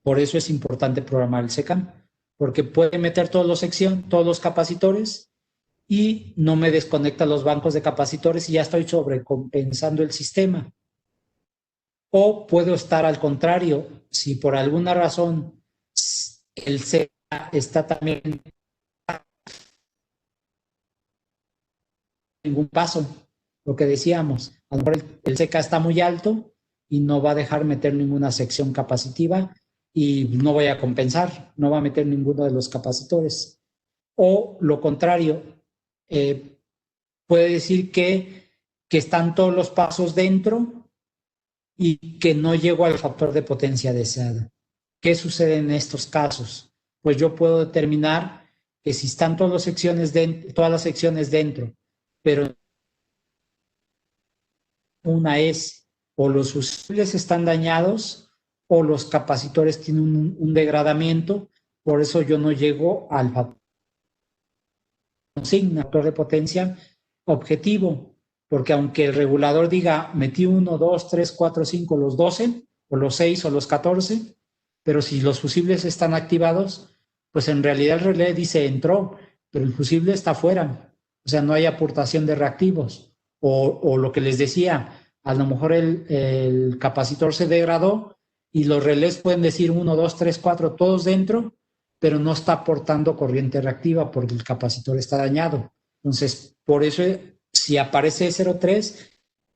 Por eso es importante programar el SECAM, porque puede meter todos los capacitores y no me desconecta los bancos de capacitores y ya estoy sobrecompensando el sistema. O puedo estar al contrario, si por alguna razón el SECA está también en ningún paso, lo que decíamos, a lo mejor el SECA está muy alto y no va a dejar meter ninguna sección capacitiva y no voy a compensar, no va a meter ninguno de los capacitores. O lo contrario, puede decir que están todos los pasos dentro y que no llego al factor de potencia deseado. ¿Qué sucede en estos casos? Pues yo puedo determinar que si están todas las secciones dentro, pero una es o los fusibles están dañados o los capacitores tienen degradamiento, por eso yo no llego al factor de potencia objetivo, porque aunque el regulador diga metí 1, 2, 3, 4, 5, los 12, o los 6 o los 14, pero si los fusibles están activados, pues en realidad el relé dice entró, pero el fusible está fuera, o sea, no hay aportación de reactivos, o lo que les decía, a lo mejor el capacitor se degradó y los relés pueden decir 1, 2, 3, 4, todos dentro, pero no está aportando corriente reactiva porque el capacitor está dañado. Entonces, por eso, si aparece 0,3,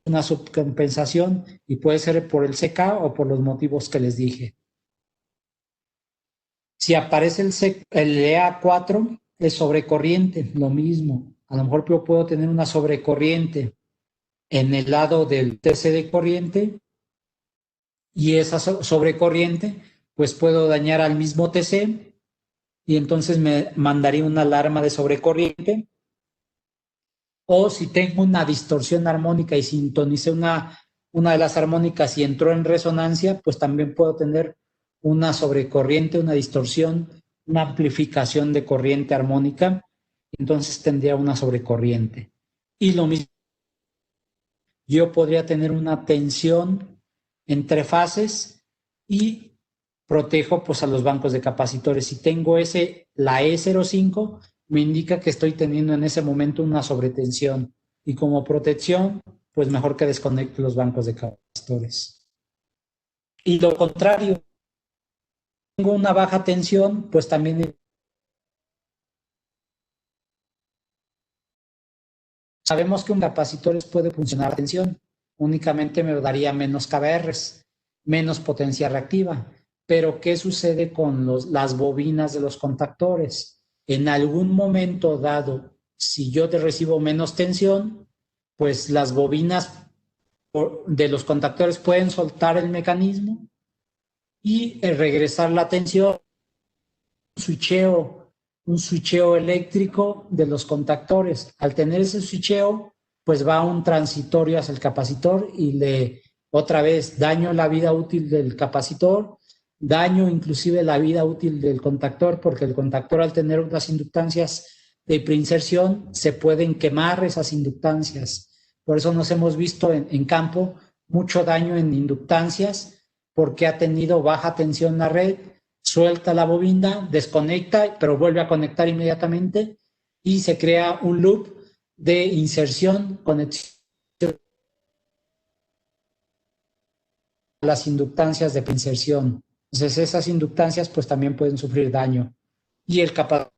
una subcompensación y puede ser por el CK o por los motivos que les dije. Si aparece el EA4, es sobrecorriente, lo mismo. A lo mejor yo puedo tener una sobrecorriente en el lado del TC de corriente y esa sobrecorriente, pues puedo dañar al mismo TC y entonces me mandaría una alarma de sobrecorriente. O si tengo una distorsión armónica y sintonicé una de las armónicas y entró en resonancia, pues también puedo tener una sobrecorriente, una distorsión, una amplificación de corriente armónica, entonces tendría una sobrecorriente. Y lo mismo, yo podría tener una tensión entre fases y protejo pues a los bancos de capacitores. Si tengo la E05, me indica que estoy teniendo en ese momento una sobretensión y como protección, pues mejor que desconecte los bancos de capacitores. Y lo contrario, tengo una baja tensión, pues también sabemos que un capacitor puede funcionar a tensión, únicamente me daría menos kVRs, menos potencia reactiva. Pero ¿qué sucede con las bobinas de los contactores? En algún momento dado, si yo te recibo menos tensión, pues las bobinas de los contactores pueden soltar el mecanismo y regresar la tensión, un switcheo eléctrico de los contactores. Al tener ese switcheo, pues va un transitorio hacia el capacitor y otra vez daño la vida útil del capacitor, daño inclusive la vida útil del contactor, porque el contactor, al tener unas inductancias de preinserción, se pueden quemar esas inductancias. Por eso nos hemos visto en campo mucho daño en inductancias, porque ha tenido baja tensión la red, suelta la bobina, desconecta, pero vuelve a conectar inmediatamente y se crea un loop de inserción, conexión a las inductancias de preinserción. Entonces esas inductancias pues también pueden sufrir daño. Y el capacitor,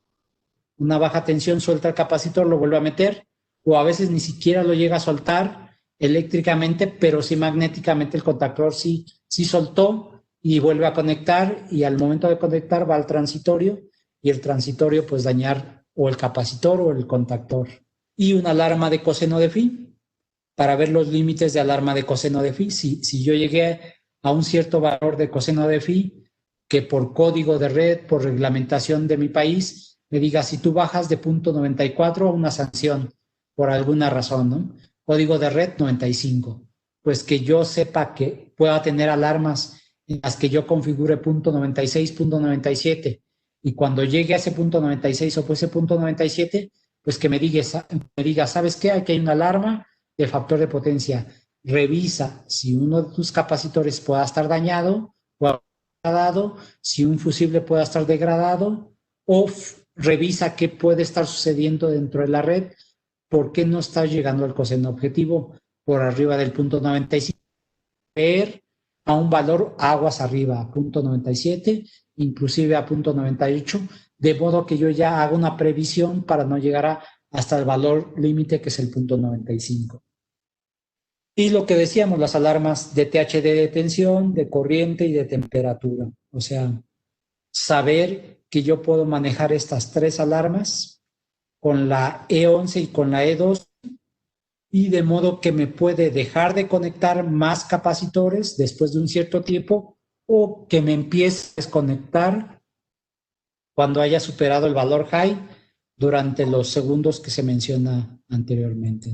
una baja tensión, suelta el capacitor, lo vuelve a meter, o a veces ni siquiera lo llega a soltar eléctricamente, pero sí magnéticamente el contactor sí soltó y vuelve a conectar, y al momento de conectar va al transitorio, y el transitorio pues dañar o el capacitor o el contactor. Y una alarma de coseno de phi, para ver los límites de alarma de coseno de phi. Si yo llegué a un cierto valor de coseno de phi, que por código de red, por reglamentación de mi país, me diga, si tú bajas de 0.94 a una sanción por alguna razón, ¿no? Código de red 95. Pues que yo sepa que pueda tener alarmas en las que yo configure 0.96, 0.97, y cuando llegue a ese 0.96 o ese 0.97, pues que me diga, ¿sabes qué? Aquí hay una alarma de factor de potencia. Revisa si uno de tus capacitores pueda estar dañado o degradado, si un fusible pueda estar degradado, o revisa qué puede estar sucediendo dentro de la red, por qué no está llegando al coseno objetivo por arriba del 0.95, ver a un valor aguas arriba, a 0.97, inclusive a 0.98, de modo que yo ya hago una previsión para no llegar hasta el valor límite, que es el 0.95. Y lo que decíamos, las alarmas de THD de tensión, de corriente y de temperatura. O sea, saber que yo puedo manejar estas tres alarmas con la E11 y con la E2, y de modo que me puede dejar de conectar más capacitores después de un cierto tiempo, o que me empiece a desconectar cuando haya superado el valor high durante los segundos que se menciona anteriormente.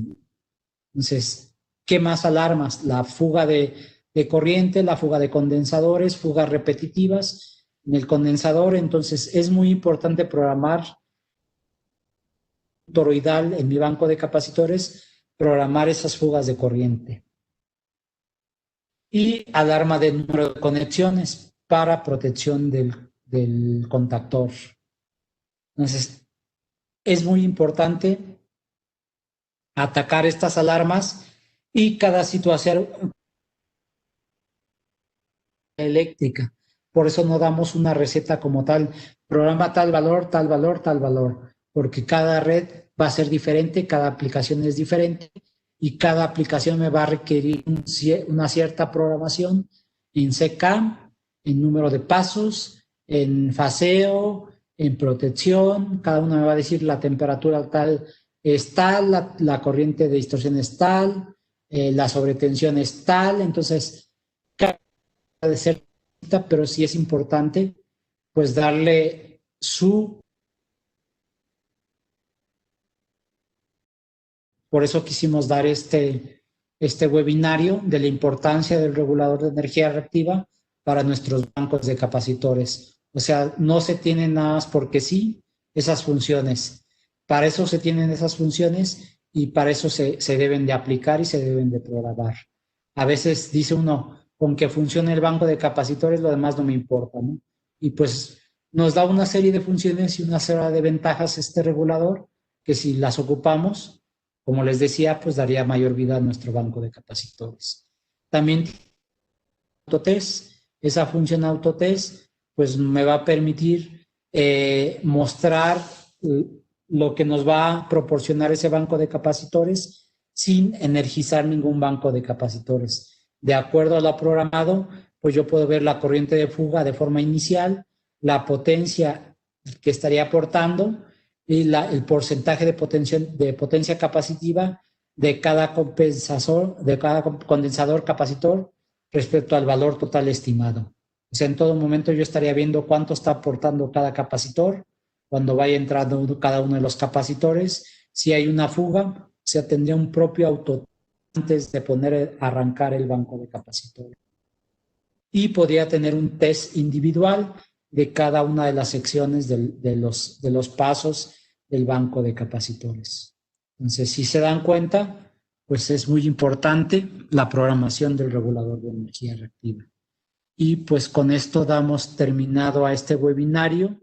Entonces, ¿qué más alarmas? La fuga de corriente, la fuga de condensadores, fugas repetitivas en el condensador. Entonces, es muy importante programar toroidal en mi banco de capacitores, programar esas fugas de corriente. Y alarma de número de conexiones para protección del contactor. Entonces, es muy importante atacar estas alarmas, y cada situación eléctrica. Por eso no damos una receta como tal, programa tal valor, tal valor, tal valor, porque cada red va a ser diferente, cada aplicación es diferente, y cada aplicación me va a requerir una cierta programación en CK, en número de pasos, en faseo, en protección. Cada una me va a decir la temperatura tal es tal, la corriente de distorsión es tal, la sobretensión es tal. Entonces, cada de ser, pero sí es importante pues darle por eso quisimos dar este webinario de la importancia del regulador de energía reactiva para nuestros bancos de capacitores. O sea, no se tienen nada más porque sí esas funciones. Para eso se tienen esas funciones, y para eso se deben de aplicar y se deben de programar. A veces dice uno, con que funcione el banco de capacitores, lo demás no me importa, ¿no? Y pues nos da una serie de funciones y una serie de ventajas este regulador, que si las ocupamos, como les decía, pues daría mayor vida a nuestro banco de capacitores. También autotest, esa función autotest, pues me va a permitir mostrar lo que nos va a proporcionar ese banco de capacitores sin energizar ningún banco de capacitores. De acuerdo a lo programado, pues yo puedo ver la corriente de fuga de forma inicial, la potencia que estaría aportando, y el porcentaje de potencia capacitiva de cada condensador capacitor respecto al valor total estimado. O sea, en todo momento yo estaría viendo cuánto está aportando cada capacitor, cuando vaya entrando cada uno de los capacitores. Si hay una fuga, o sea, tendría un propio auto antes de arrancar el banco de capacitores. Y podría tener un test individual de cada una de las secciones de los pasos del banco de capacitores. Entonces, si se dan cuenta, pues es muy importante la programación del regulador de energía reactiva. Y pues con esto damos terminado a este webinario.